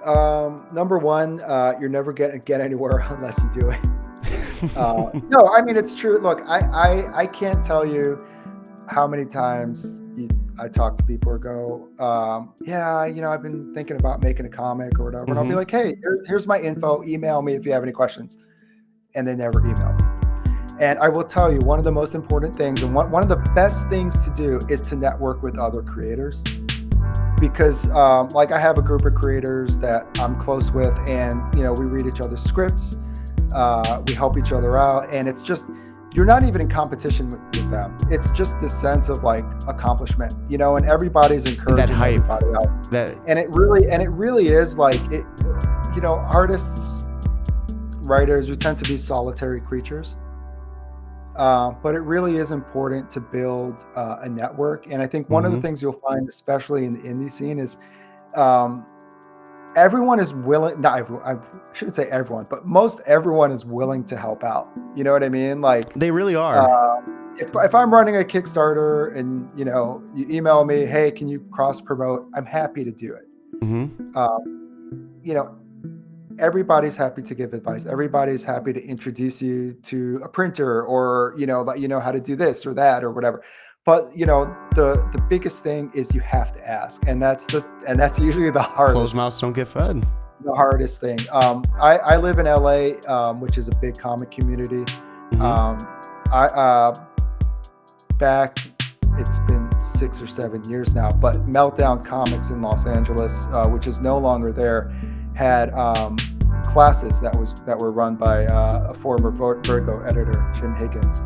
Number one, you're never gonna get anywhere unless you do it. No, it's true. Look, I can't tell you how many times I talk to people or go, I've been thinking about making a comic or whatever. And I'll be like, hey, here's my info. Email me if you have any questions. and they never email me. And I will tell you, one of the most important things and one of the best things to do is to network with other creators. Because like I have a group of creators that I'm close with, and we read each other's scripts, we help each other out, and it's just, you're not even in competition with them. It's just this sense of like accomplishment, and everybody's encouraging that hype, everybody else. And it really is like it. Artists, writers, we tend to be solitary creatures. But it really is important to build a network. And I think one of the things you'll find, especially in the indie scene, is everyone is willing, not everyone, I shouldn't say everyone, but most everyone is willing to help out. You know what I mean? Like, they really are. If I'm running a Kickstarter and, you email me, hey, can you cross promote? I'm happy to do it. Everybody's happy to give advice. Everybody's happy to introduce you to a printer, or let you know how to do this or that or whatever. But the biggest thing is you have to ask, and that's usually the hardest. Closed mouths don't get fed. The hardest thing. I live in LA, which is a big comic community. Back, it's been 6 or 7 years now, but Meltdown Comics in Los Angeles, which is no longer there, had classes that were run by a former Vertigo editor, Jim Higgins,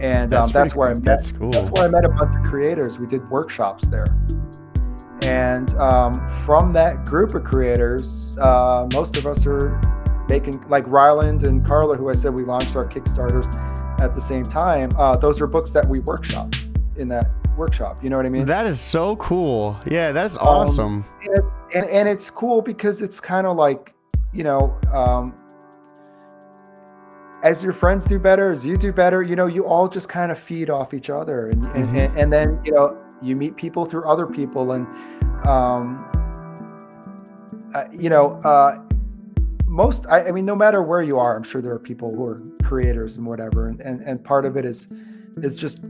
and that's where I met. That's cool. That's where I met a bunch of creators. We did workshops there, and from that group of creators, most of us are making, like Ryland and Carla, who I said we launched our Kickstarters at the same time. Those are books that we workshopped in that workshop. You know what I mean? That is so cool. Yeah, that's awesome. And it's cool because it's kind of like, as your friends do better, as you do better, you all just kind of feed off each other, and then you meet people through other people, and no matter where you are, I'm sure there are people who are creators and whatever, and part of it is just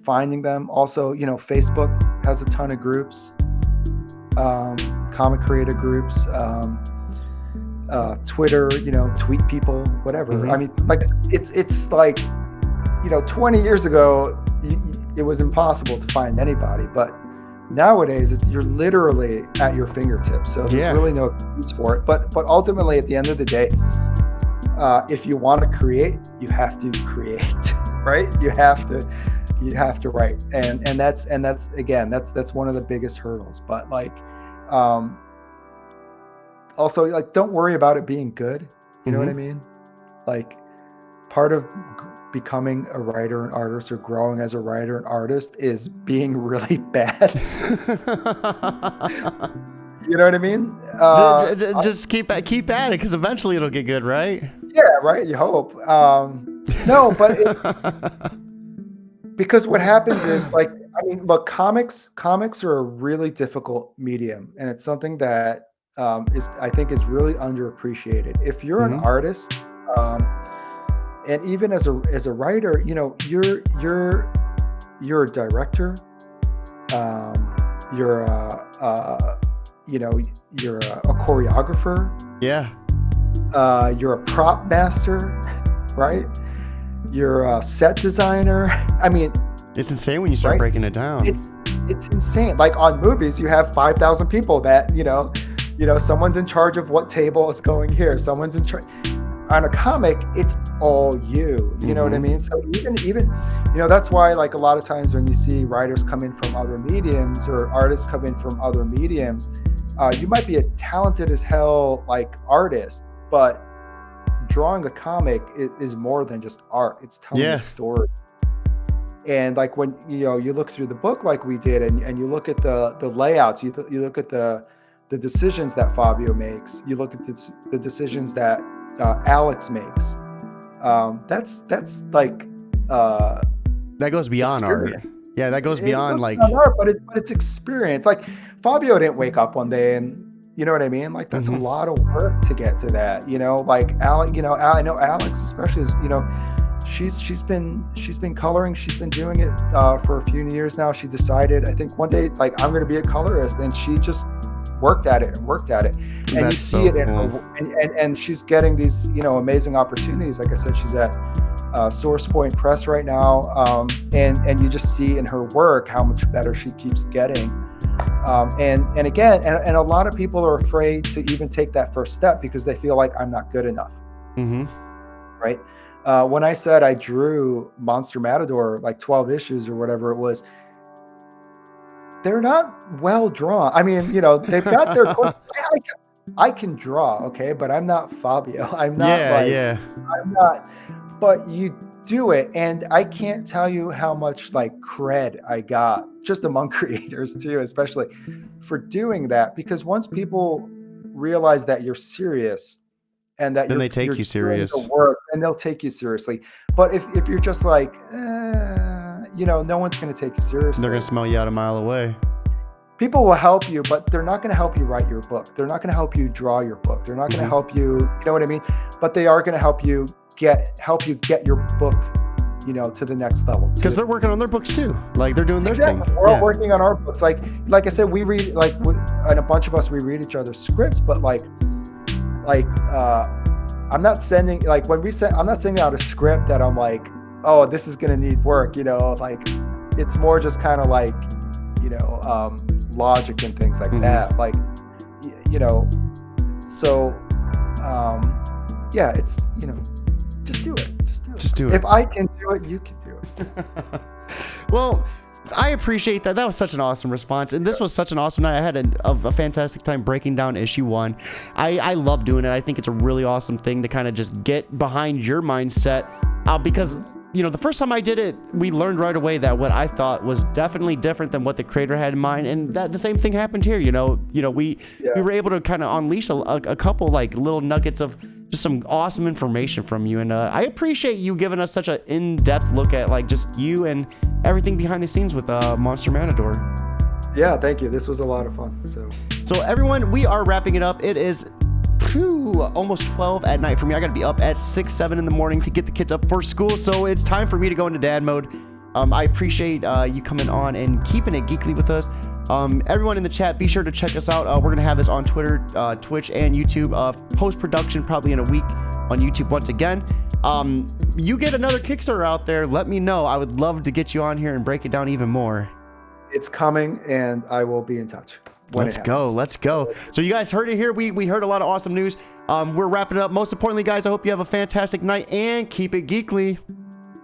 finding them. Also, Facebook has a ton of groups, comic creator groups, Twitter, tweet people, whatever. I mean, like it's like, 20 years ago, it was impossible to find anybody, but nowadays you're literally at your fingertips. So there's really no excuse for it. But ultimately, at the end of the day, if you want to create, you have to create, right? You have to write, and that's one of the biggest hurdles. But like, also, like, don't worry about it being good. You know what I mean? Like, part of becoming a writer and artist, or growing as a writer and artist, is being really bad. You know what I mean? Just keep at it, because eventually it'll get good, right? Yeah, right. You hope. No, but because what happens is, like, I mean, look, comics are a really difficult medium, and it's something that I think is really underappreciated. If you're an artist, and even as a writer, you're a director, you're a choreographer. Yeah. You're a prop master, right? You're a set designer. I mean, it's insane when you start breaking it down. It's insane. Like, on movies, you have 5,000 people that, someone's in charge of what table is going here. Someone's in charge. On a comic, it's all you. You know what I mean? So even that's why, like, a lot of times when you see writers come in from other mediums, or artists come in from other mediums, you might be a talented as hell, like, artist, but drawing a comic is more than just art. It's telling a story. And like, when you look through the book like we did, and you look at the layouts, you look at the decisions that Fabio makes, you look at the decisions that Alex makes. That's like that goes beyond experience. art. Yeah, that goes beyond like art, but it's experience. Like, Fabio didn't wake up one day and, you know what I mean? Like, that's a lot of work to get to that. Like Alex, I know Alex especially is, she's been coloring. She's been doing it for a few years now. She decided, I think, one day, like, I'm going to be a colorist, and she just worked at it and worked at it, and you That's see so it in cool. her, and she's getting these, amazing opportunities. Like I said, she's at Source Point Press right now, and you just see in her work how much better she keeps getting. And again, and a lot of people are afraid to even take that first step because they feel like I'm not good enough. Mm-hmm. Right. When I said I drew Monster Matador, like 12 issues or whatever it was, they're not well drawn. I mean, they've got their I can draw, okay, but I'm not Fabio. I'm not I'm not, but you do it. And I can't tell you how much like cred I got just among creators too, especially for doing that, because once people realize that you're serious and that Then you're they take you're you doing serious. the work, and they'll take you seriously. But if you're just like, no one's going to take you seriously. They're gonna smell you out a mile away. People will help you, but they're not going to help you write your book. They're not going to help you draw your book. They're not going to help you, you know what I mean? But they are going to help you get your book, to the next level. Because they're working on their books too. Like they're doing their Exactly. thing. We're all working on our books. Like I said, we read, and a bunch of us, we read each other's scripts, but I'm not sending, I'm not sending out a script that I'm like, oh, this is going to need work, it's more just kind of like, logic and things like that. Yeah, it's, just do it. Just do it. If I can do it, you can do it. Well, I appreciate that. That was such an awesome response. And this was such an awesome night. I had a fantastic time breaking down issue 1. I love doing it. I think it's a really awesome thing to kind of just get behind your mindset because, the first time I did it, we learned right away that what I thought was definitely different than what the creator had in mind. And that the same thing happened here. We were able to kind of unleash a couple like little nuggets of just some awesome information from you. And I appreciate you giving us such an in-depth look at like just you and everything behind the scenes with Monster Matador. Yeah, thank you. This was a lot of fun. So everyone, we are wrapping it up. It is almost 12 at night for me. I gotta be up at 6, 7 in the morning to get the kids up for school. So it's time for me to go into dad mode. I appreciate you coming on and keeping it geekly with us. Everyone in the chat, be sure to check us out. We're gonna have this on Twitter, Twitch, and YouTube. Post-production probably in a week on YouTube once again. You get another Kickstarter out there, let me know. I would love to get you on here and break it down even more. It's coming, and I will be in touch. Let's go. So you guys heard it here. We heard a lot of awesome news. We're wrapping it up. Most importantly, guys, I hope you have a fantastic night and keep it geekly.